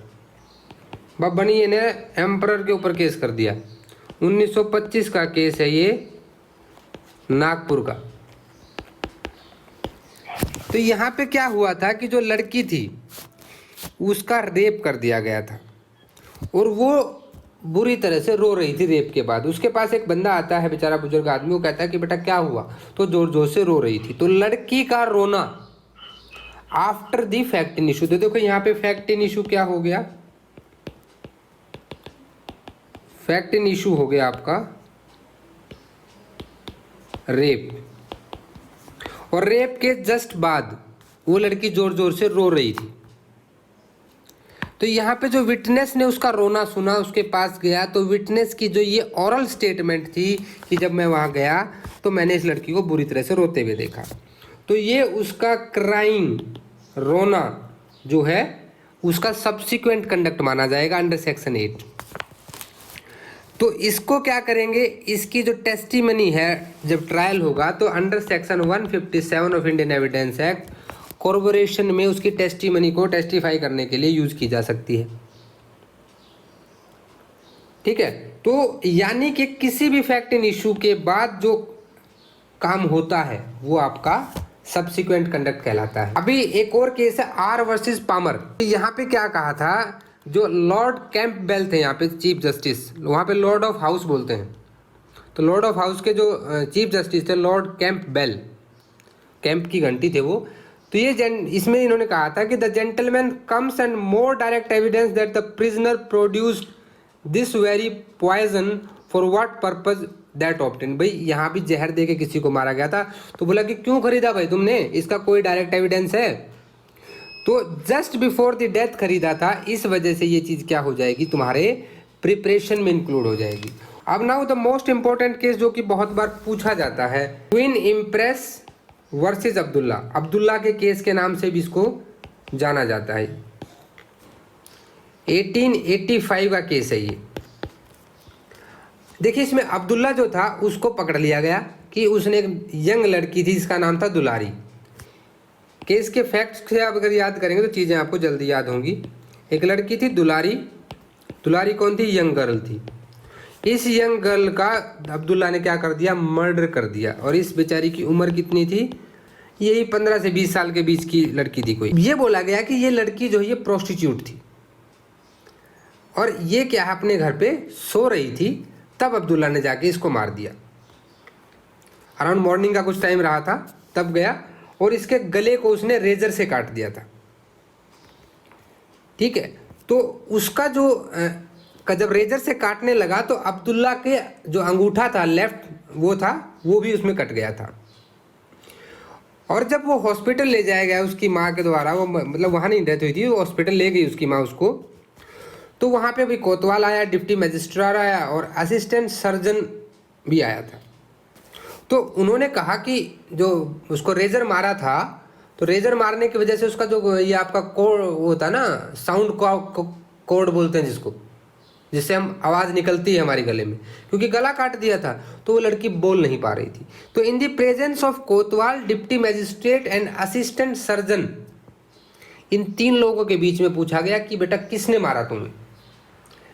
बनिए ने एम्परर के ऊपर केस कर दिया, 1925 का केस है ये, नागपुर का। तो यहाँ पे क्या हुआ था कि जो लड़की थी उसका रेप कर दिया गया था, और वो बुरी तरह से रो रही थी रेप के बाद। उसके पास एक बंदा आता है, बेचारा बुजुर्ग आदमी, वो कहता है कि बेटा क्या हुआ, तो जोर जोर से रो रही थी। तो लड़की का रोना after the fact in issue, तो देखो यहाँ पे फैक्ट इन इशू क्या हो गया, फैक्ट इन इशू हो गया आपका रेप, और रेप के जस्ट बाद वो लड़की जोर जोर से रो रही थी। तो यहाँ पे जो विटनेस ने उसका रोना सुना, उसके पास गया, तो विटनेस की जो ये ओरल स्टेटमेंट थी कि जब मैं वहाँ गया तो मैंने इस लड़की को बुरी तरह से रोते हुए देखा, तो ये उसका क्राइम, रोना जो है उसका सब्सिक्वेंट कंडक्ट माना जाएगा अंडर सेक्शन 8। तो इसको क्या करेंगे, इसकी जो टेस्टिमनी है जब ट्रायल होगा तो under section 157 of Indian evidence act corporation में उसकी टेस्टिमनी को टेस्टिफाई करने के लिए यूज की जा सकती है। ठीक है, तो यानी कि किसी भी फैक्ट इन इशू के बाद जो काम होता है वो आपका सब्सिक्वेंट कंडक्ट कहलाता है। अभी एक और केस है आर वर्सेस पामर। यहाँ पे क्या कहा था, जो लॉर्ड कैंपबेल थे यहाँ पे चीफ जस्टिस, वहाँ पे लॉर्ड ऑफ हाउस बोलते हैं, तो लॉर्ड ऑफ हाउस के जो चीफ जस्टिस थे लॉर्ड कैंपबेल, कैंप की घंटी थे वो, तो ये इसमें इन्होंने कहा था कि the gentleman comes and more direct evidence that the prisoner produced this very poison for what purpose that obtain. भाई यहाँ भी जहर दे के किसी को मारा गया था, तो बोला कि क्यों खरीदा भाई तुमने, इसका कोई डायरेक्ट एविडेंस है। तो जस्ट बिफोर द डेथ खरीदा था, इस वजह से ये चीज़ क्या हो जाएगी, तुम्हारे प्रिपरेशन में इंक्लूड हो जाएगी। अब now the most important case जो कि बहुत बार पूछा जाता है, queen impress versus Abdullah. Abdullah के केस के नाम से भी इसको जाना जाता है। 1885 का केस है ये। देखिए इसमें अब्दुल्ला जो था उसको पकड़ लिया गया कि उसने एक यंग लड़की थी जिसका नाम था दुलारी। केस के फैक्ट्स से आप अगर याद करेंगे तो चीज़ें आपको जल्दी याद होंगी। एक लड़की थी दुलारी। दुलारी कौन थी? यंग गर्ल थी। इस यंग गर्ल का अब्दुल्ला ने क्या कर दिया? मर्डर कर दिया। और इस बेचारी की उम्र कितनी थी? यही 15 से 20 साल के बीच की लड़की थी कोई। ये बोला गया कि ये लड़की जो है ये प्रोस्टिट्यूट थी और ये क्या है अपने घर पे सो रही थी, तब अब्दुल्ला ने जाके इसको मार दिया। अराउंड मॉर्निंग का कुछ टाइम रहा था, तब गया और इसके गले को उसने रेजर से काट दिया था। ठीक है, तो उसका जो जब रेजर से काटने लगा तो अब्दुल्ला के जो अंगूठा था लेफ्ट वो भी उसमें कट गया था। और जब वो हॉस्पिटल ले जाया गया उसकी माँ के द्वारा, वो मतलब वहाँ नहीं डेथ हुई थी, वो हॉस्पिटल ले गई उसकी माँ उसको, तो वहाँ पे भी कोतवाल आया, डिप्टी मजिस्ट्रार आया और असिस्टेंट सर्जन भी आया था। तो उन्होंने कहा कि जो उसको रेजर मारा था, तो रेजर मारने की वजह से उसका जो ये आपका कोड होता ना, साउंड कोड बोलते हैं जिससे हम आवाज़ निकलती है हमारे गले में, क्योंकि गला काट दिया था तो वो लड़की बोल नहीं पा रही थी। तो in the presence of kotwal, deputy magistrate and assistant surgeon, इन 3 लोगों के बीच में पूछा गया कि बेटा किसने मारा तुम्हें?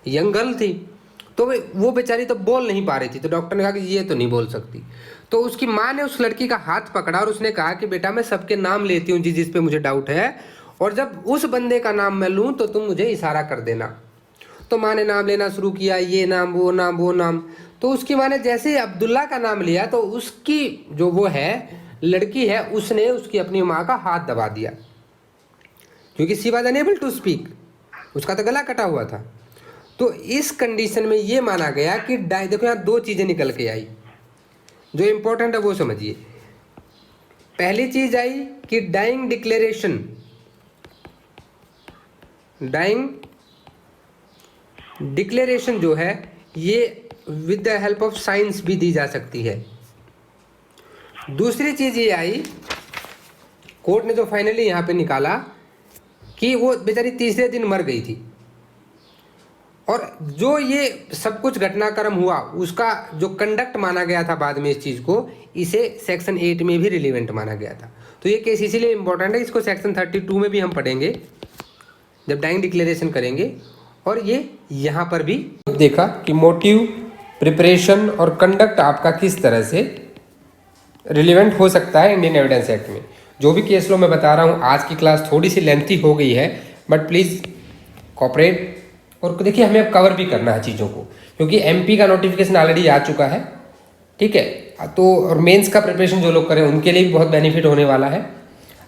यंग गर्ल थी तो वो बेचारी तो बोल नहीं पा रही थी, तो डॉक्टर ने कहा कि ये तो नहीं बोल सकती। तो उसकी माँ ने उस लड़की का हाथ पकड़ा और उसने कहा कि बेटा मैं सबके नाम लेती हूँ जिस पे मुझे डाउट है, और जब उस बंदे का नाम मैं लूँ तो तुम मुझे इशारा कर देना। तो माँ ने नाम लेना शुरू किया, ये नाम वो नाम वो नाम। तो उसकी माँ ने जैसे ही अब्दुल्ला का नाम लिया तो उसकी जो वो है लड़की है, उसने उसकी अपनी माँ का हाथ दबा दिया, क्योंकि she was unable to speak, उसका तो गला कटा हुआ था। तो इस कंडीशन में ये माना गया कि देखो यहाँ 2 चीज़ें निकल के आई जो इम्पोर्टेंट है वो समझिए। पहली चीज आई कि डाइंग डिक्लेरेशन जो है ये with the help of science भी दी जा सकती है। दूसरी चीज ये आई, कोर्ट ने जो फाइनली यहाँ पे निकाला कि वो बेचारी तीसरे दिन मर गई थी, और जो ये सब कुछ घटनाक्रम हुआ उसका जो कंडक्ट माना गया था बाद में इस चीज़ को, इसे सेक्शन 8 में भी रिलीवेंट माना गया था। तो ये केस इसीलिए इम्पोर्टेंट है, इसको सेक्शन 32 में भी हम पढ़ेंगे जब डाइंग डिक्लेरेशन करेंगे। और ये यहाँ पर भी देखा कि मोटिव, प्रिपरेशन और कंडक्ट आपका किस तरह से रिलीवेंट हो सकता है इंडियन एविडेंस एक्ट में। जो भी केस लो मैं बता रहा हूँ, आज की क्लास थोड़ी सी लेंथी हो गई है, बट प्लीज़ कोऑपरेट। और देखिए हमें अब कवर भी करना है चीज़ों को, क्योंकि एमपी का नोटिफिकेशन ऑलरेडी आ चुका है। ठीक है, तो और मेंस का प्रिपरेशन जो लोग करें उनके लिए भी बहुत बेनिफिट होने वाला है।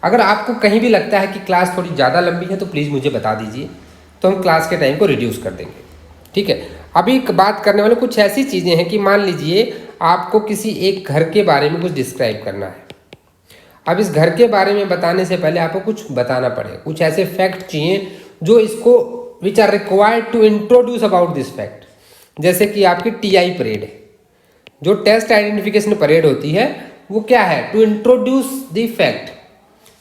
अगर आपको कहीं भी लगता है कि क्लास थोड़ी ज़्यादा लंबी है तो प्लीज़ मुझे बता दीजिए, तो हम क्लास के टाइम को रिड्यूस कर देंगे। ठीक है, अभी बात करने वाले कुछ ऐसी चीज़ें हैं कि मान लीजिए आपको किसी एक घर के बारे में कुछ डिस्क्राइब करना है। अब इस घर के बारे में बताने से पहले आपको कुछ बताना पड़ेगा, कुछ ऐसे फैक्ट चाहिए जो इसको which are required to introduce about this fact. जैसे कि आपकी टीआई परेड है, जो टेस्ट आइडेंटिफिकेशन परेड होती है, वो क्या है? टू इंट्रोड्यूस द फैक्ट,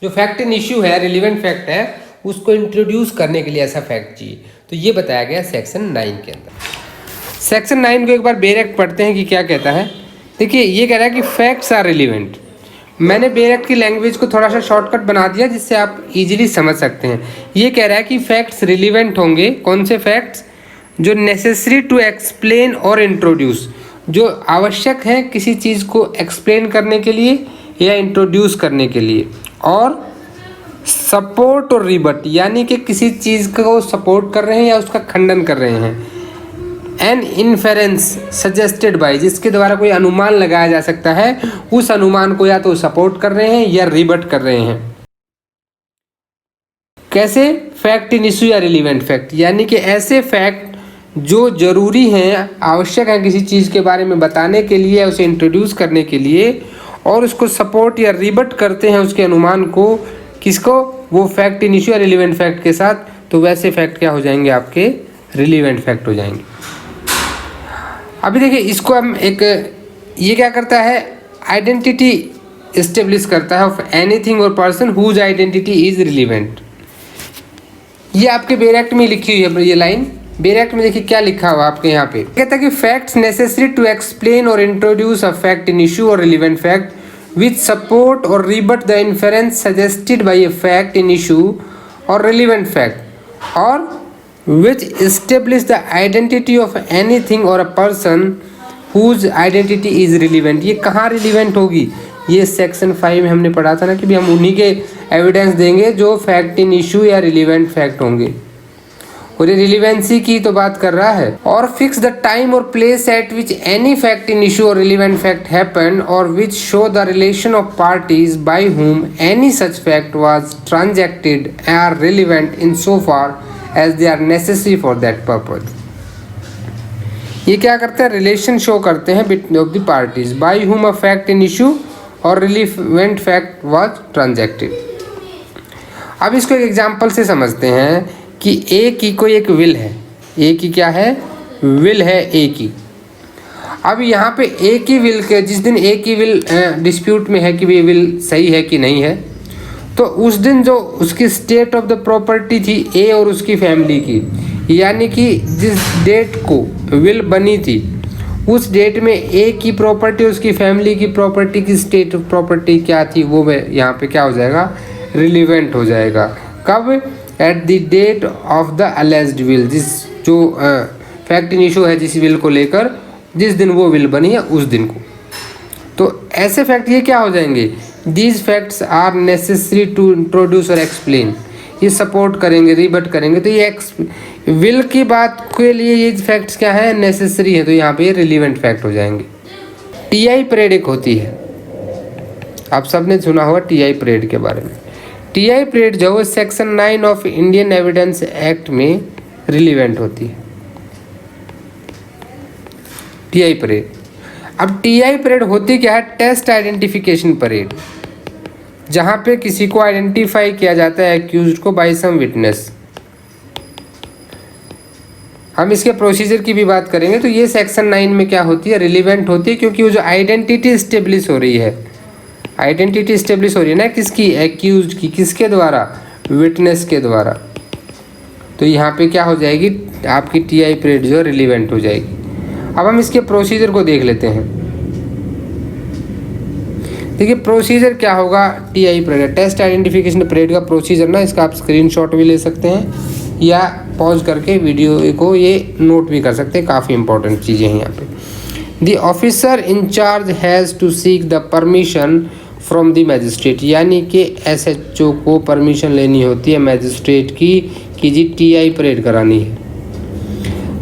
जो फैक्ट इन इश्यू है, रिलीवेंट फैक्ट है, उसको इंट्रोड्यूस करने के लिए ऐसा फैक्ट चाहिए। तो ये बताया गया सेक्शन 9 के अंदर। सेक्शन 9 को एक बार बेयर एक्ट पढ़ते हैं कि क्या कहता है। देखिए ये कह रहा है कि फैक्ट्स आर रिलीवेंट। मैंने बेयर एक्ट की लैंग्वेज को थोड़ा सा शॉर्टकट बना दिया जिससे आप इजीली समझ सकते हैं। ये कह रहा है कि फैक्ट्स रिलीवेंट होंगे। कौन से फैक्ट्स? जो नेसेसरी टू एक्सप्लेन और इंट्रोड्यूस, जो आवश्यक है किसी चीज़ को एक्सप्लेन करने के लिए या इंट्रोड्यूस करने के लिए, और सपोर्ट और रिबट, यानी कि किसी चीज़ को सपोर्ट कर रहे हैं या उसका खंडन कर रहे हैं। एन इन्फेरेंस सजेस्टेड बाय, जिसके द्वारा कोई अनुमान लगाया जा सकता है, उस अनुमान को या तो सपोर्ट कर रहे हैं या रिबट कर रहे हैं। कैसे? फैक्ट इन इशू या रिलीवेंट फैक्ट, यानी कि ऐसे फैक्ट जो जरूरी हैं, आवश्यक है किसी चीज़ के बारे में बताने के लिए या उसे इंट्रोड्यूस करने के लिए, और उसको सपोर्ट या रिबट करते हैं उसके अनुमान को। किसको? वो फैक्ट इन इशू या रिलीवेंट फैक्ट के साथ, तो वैसे फैक्ट क्या हो जाएंगे आपके रिलीवेंट फैक्ट हो जाएंगे। अभी देखिए इसको हम एक, ये क्या करता है, आइडेंटिटी इस्टेब्लिश करता है of anything or person whose identity is relevant. ये आपके बेयर एक्ट में लिखी हुई है ये लाइन। बेयर एक्ट में देखिए क्या लिखा हुआ आपके यहाँ पे, कहता है कि फैक्ट्स नेसेसरी टू एक्सप्लेन और introduce a fact in issue or relevant fact which support और रिबट the inference suggested by a fact in issue or relevant fact और which establish the identity of anything or a person whose identity is relevant। ये कहाँ relevant होगी, ये section 5 में हमने पढ़ा था ना कि भी हम उन्हीं के एविडेंस देंगे जो फैक्ट इन इशू या रिलीवेंट फैक्ट होंगे, और ये रिलीवेंसी की तो बात कर रहा है। और fix the time or place at which any fact in issue or relevant fact happen or which show the relation of parties by whom any such fact was transacted are relevant in so far as they are necessary for that purpose। ये क्या करते हैं, relation show करते हैं between of the parties by whom a fact in issue or relevant fact was transacted। अब इसको एक example से समझते हैं कि ए की कोई एक विल है, ए की क्या है, विल है ए की। अब यहाँ पे ए की विल के, जिस दिन ए की विल डिस्प्यूट में है कि ये विल सही है कि नहीं है, तो उस दिन जो उसकी स्टेट ऑफ द प्रॉपर्टी थी ए और उसकी फैमिली की, यानी कि जिस डेट को विल बनी थी उस डेट में ए की प्रॉपर्टी उसकी फैमिली की प्रॉपर्टी की स्टेट ऑफ प्रॉपर्टी क्या थी, वो यहाँ पे क्या हो जाएगा, रिलीवेंट हो जाएगा। कब, at the date of the alleged will, जिस जो फैक्ट इन इशू है जिस विल को लेकर, जिस दिन वो विल बनी है उस दिन को। तो ऐसे फैक्ट ये क्या हो जाएंगे, these facts are necessary to introduce or explain, ये सपोर्ट करेंगे, रिबट करेंगे। तो ये विल की बात के लिए ये फैक्ट्स क्या है, नेसेसरी है, तो यहाँ पे रिलीवेंट फैक्ट हो जाएंगे। टीआई परेड एक होती है, आप सबने सुना होगा टीआई परेड के बारे में। टीआई परेड जो है section 9 of Indian evidence act में रिलीवेंट होती है, टीआई परेड। अब टीआई परेड होती क्या है, टेस्ट आइडेंटिफिकेशन परेड, जहां पे किसी को आइडेंटिफाई किया जाता है एक्यूज्ड को बाय सम विटनेस। हम इसके प्रोसीजर की भी बात करेंगे। तो ये सेक्शन 9 में क्या होती है, रिलीवेंट होती है, क्योंकि वो जो आइडेंटिटी इस्टेब्लिश हो रही है, आइडेंटिटी इस्टेब्लिश हो रही है ना किसकी, एक्यूज्ड की, किसके द्वारा, विटनेस के द्वारा। तो यहाँ पे क्या हो जाएगी, आपकी टीआई परेड जो रिलीवेंट हो जाएगी। अब हम इसके प्रोसीजर को देख लेते हैं। देखिए प्रोसीजर क्या होगा TI parade, test identification parade का प्रोसीजर ना, इसका आप स्क्रीनशॉट भी ले सकते हैं या पॉज करके वीडियो को ये नोट भी कर सकते हैं, काफ़ी इंपॉर्टेंट चीज़ें हैं यहाँ पे। The officer in charge has to seek the permission from the magistrate, यानी कि एसएचओ को परमिशन लेनी होती है मैजिस्ट्रेट की कि जी टीआई परेड करानी है।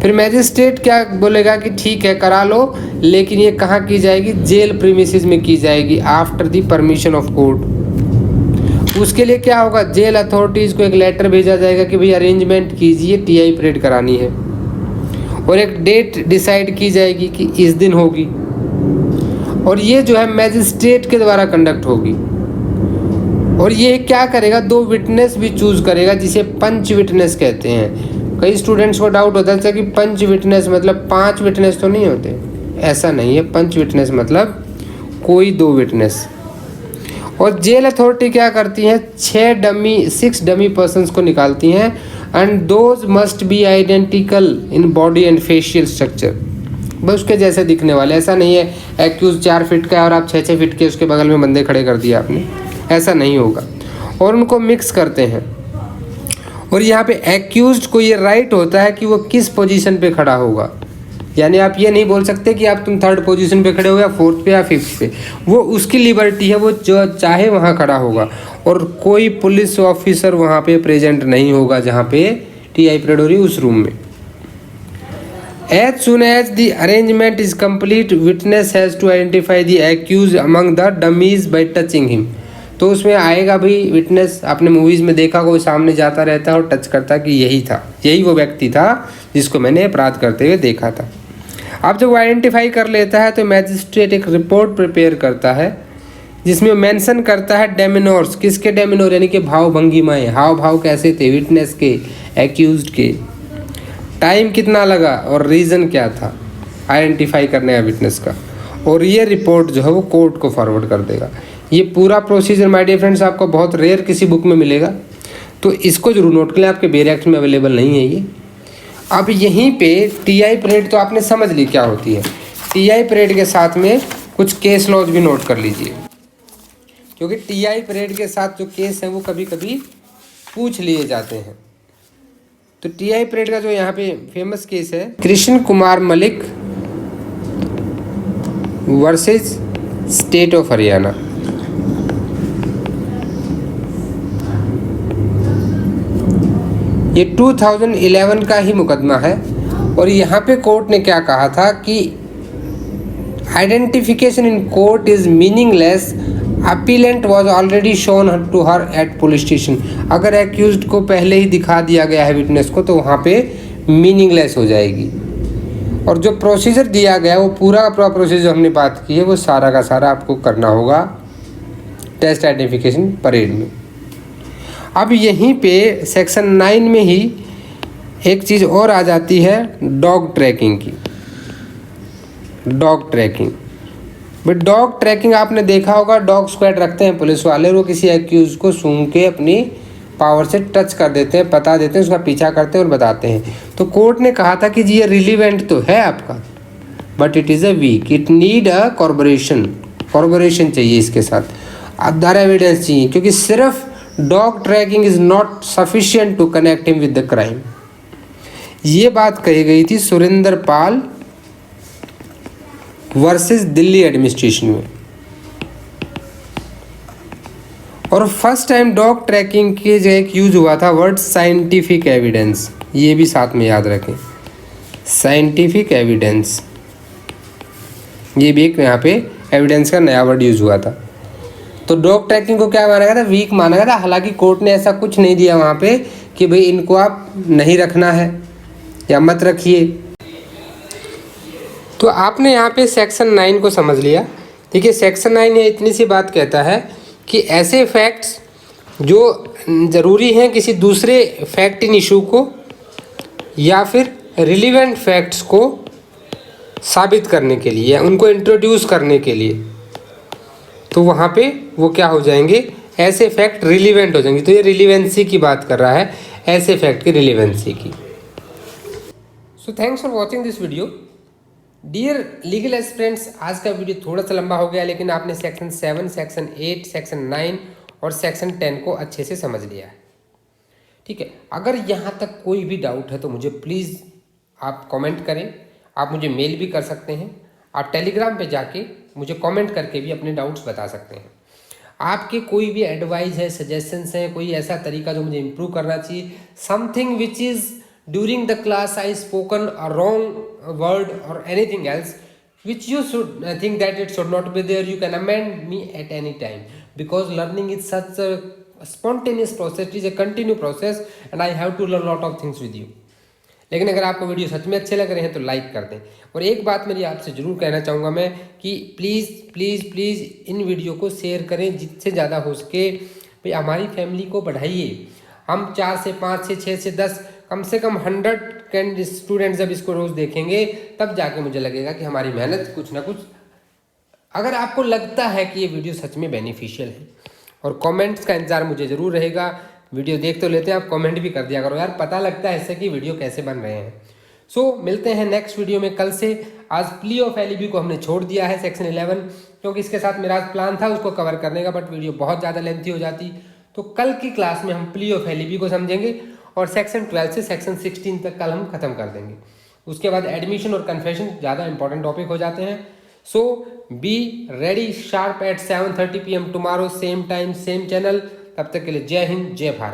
फिर मैजिस्ट्रेट क्या बोलेगा कि ठीक है करा लो, लेकिन ये कहाँ की जाएगी, जेल प्रीमिसेस में की जाएगी after the permission of court. उसके लिए क्या होगा, जेल अथॉरिटीज़ को एक लेटर भेजा जाएगा कि भाई अरेंजमेंट कीजिए, टीआई परेड करानी है, और एक डेट डिसाइड की जाएगी कि इस दिन होगी, और ये जो है मैजिस्ट्रेट के द्वारा कंडक्ट होगी। और ये क्या करेगा, 2 विटनेस भी चूज करेगा जिसे पंच विटनेस कहते हैं। कई स्टूडेंट्स को डाउट होता है कि पंच विटनेस मतलब 5 विटनेस तो नहीं होते, ऐसा नहीं है। पंच विटनेस मतलब कोई 2 विटनेस। और जेल अथॉरिटी क्या करती है, 6 डमी पर्सन्स को निकालती हैं, and those must be identical in body and facial structure, बस उसके जैसे दिखने वाले। ऐसा नहीं है एक्यूज 4 फीट का है और आप 6 फीट के उसके बगल में बंदे खड़े कर दिए आपने, ऐसा नहीं होगा। और उनको मिक्स करते हैं। और यहाँ पे एक्यूज्ड को ये राइट होता है कि वो किस पोजीशन पे खड़ा होगा, यानी आप ये नहीं बोल सकते कि आप तुम 3rd पोजीशन पे खड़े हो या 4th पे या 5th पे, वो उसकी लिबर्टी है, वो जो चाहे वहाँ खड़ा होगा। और कोई पुलिस ऑफिसर वहाँ पे प्रेजेंट नहीं होगा जहाँ पे टीआई परेड हो रही है उस रूम में। As soon as the arrangement is complete, witness has to identify the accused among the dummies by touching him। तो उसमें आएगा भाई विटनेस, आपने मूवीज़ में देखा कोई सामने जाता रहता है और टच करता कि यही था, यही वो व्यक्ति था जिसको मैंने अपराध करते हुए देखा था। अब जब वो आइडेंटिफाई कर लेता है तो मैजिस्ट्रेट एक रिपोर्ट प्रिपेयर करता है जिसमें मेंशन करता है डेमिनोर्स, किसके डेमिनोर, यानी कि भाव भंगिमाएं, हाव भाव कैसे थे विटनेस के, एक्यूज्ड के, टाइम कितना लगा और रीज़न क्या था आइडेंटिफाई करने का विटनेस का, और ये रिपोर्ट जो है वो कोर्ट को फॉरवर्ड कर देगा। ये पूरा प्रोसीजर माय डियर फ्रेंड्स आपको बहुत रेयर किसी बुक में मिलेगा, तो इसको जरूर नोट कर लें, आपके बेयर एक्ट में अवेलेबल नहीं है ये। अब यहीं पे टीआई परेड तो आपने समझ ली क्या होती है, टीआई परेड के साथ में कुछ केस लॉज भी नोट कर लीजिए, क्योंकि टीआई परेड के साथ जो केस हैं वो कभी कभी पूछ लिए जाते हैं। तो टीआई परेड का जो यहाँ पे फेमस केस है, Krishna Kumar Malik versus state of Haryana. ये 2011 का ही मुकदमा है, और यहाँ पे कोर्ट ने क्या कहा था कि identification in court is meaningless, appellant was already shown to her at police station. अगर एक्यूज्ड को पहले ही दिखा दिया गया है विटनेस को, तो वहाँ पे मीनिंगलेस हो जाएगी। और जो प्रोसीजर दिया गया वो पूरा का पूरा प्रोसीजर हमने बात की है, वो सारा का सारा आपको करना होगा टेस्ट आइडेंटिफिकेशन परेड में। अब यहीं पे सेक्शन 9 में ही एक चीज़ और आ जाती है, डॉग ट्रैकिंग की। डॉग ट्रैकिंग, भाई डॉग ट्रैकिंग आपने देखा होगा, डॉग स्क्वाड रखते हैं पुलिस वाले, वो किसी एक्यूज को सूंघ के अपनी पावर से टच कर देते हैं, बता देते हैं, उसका पीछा करते हैं और बताते हैं। तो कोर्ट ने कहा था कि जी ये रिलीवेंट तो है आपका, but it is a weak, it need a corporation चाहिए इसके साथ, अदर एविडेंस चाहिए, क्योंकि सिर्फ dog tracking is not sufficient to connect him with the crime. ये बात कही गई थी सुरेंद्र पाल वर्सेस दिल्ली एडमिनिस्ट्रेशन में। और फर्स्ट टाइम डॉग ट्रैकिंग के जो एक यूज हुआ था वर्ड साइंटिफिक एविडेंस, ये भी साथ में याद रखें, साइंटिफिक एविडेंस, ये भी एक यहाँ पे एविडेंस का नया वर्ड यूज हुआ था। तो डॉग ट्रैकिंग को क्या माना गया था, वीक माना गया था। हालांकि कोर्ट ने ऐसा कुछ नहीं दिया वहाँ पे कि भाई इनको आप नहीं रखना है या मत रखिए। तो आपने यहाँ पे सेक्शन 9 को समझ लिया। देखिए सेक्शन 9 ये इतनी सी बात कहता है कि ऐसे फैक्ट्स जो ज़रूरी हैं किसी दूसरे फैक्ट इन इशू को या फिर रिलीवेंट फैक्ट्स को साबित करने के लिए या उनको इंट्रोड्यूस करने के लिए, तो वहाँ पे वो क्या हो जाएंगे, ऐसे फैक्ट रिलीवेंट हो जाएंगे। तो ये रिलीवेंसी की बात कर रहा है, ऐसे फैक्ट की रिलीवेंसी की। So thanks for watching this video dear legal aspirants. आज का वीडियो थोड़ा सा लंबा हो गया, लेकिन आपने सेक्शन 7, सेक्शन 8, सेक्शन 9 और सेक्शन 10 को अच्छे से समझ लिया है। ठीक है, अगर यहाँ तक कोई भी डाउट है तो मुझे प्लीज़ आप कमेंट करें। आप मुझे मेल भी कर सकते हैं, आप टेलीग्राम पे जाके मुझे कमेंट करके भी अपने डाउट्स बता सकते हैं। आपके कोई भी एडवाइस है, सजेशंस हैं, कोई ऐसा तरीका जो मुझे इम्प्रूव करना चाहिए, something which is during the class I spoken a wrong word or anything else which you should think that it should not be there, you can amend me at any time, because learning is such a spontaneous process, it is a continue process and I have to learn lot of things with you. लेकिन अगर आपको video सच में अच्छे लग रहे हैं तो like कर दें। और एक बात मेरी आपसे ज़रूर कहना चाहूँगा मैं कि please please please in video को शेयर करें जितने ज़्यादा हो सके। भाई हमारी फैमिली को बढ़ाइए। हम 4 से 5 से 6 से 10 कम से कम 100 स्टूडेंट्स जब इसको रोज़ देखेंगे तब जाके मुझे लगेगा कि हमारी मेहनत कुछ ना कुछ, अगर आपको लगता है कि ये वीडियो सच में बेनिफिशियल है। और कमेंट्स का इंतज़ार मुझे ज़रूर रहेगा। वीडियो देख तो लेते हैं, आप कमेंट भी कर दिया करो यार, पता लगता है इससे कि वीडियो कैसे बन रहे हैं। सो मिलते हैं नेक्स्ट वीडियो में कल से। आज प्ली ऑफ एलिबी को हमने छोड़ दिया है सेक्शन 11, क्योंकि इसके साथ मेरा प्लान था उसको कवर करने का, बट वीडियो बहुत ज़्यादा लेंथी हो जाती। तो कल की क्लास में हम प्ली ऑफ एलिबी को समझेंगे और सेक्शन 12 से सेक्शन 16 तक कल हम खत्म कर देंगे। उसके बाद एडमिशन और कन्फेशन ज़्यादा इंपॉर्टेंट टॉपिक हो जाते हैं। So be ready sharp at 7:30 PM tomorrow, same time same channel. तब तक के लिए जय हिंद, जय भारत।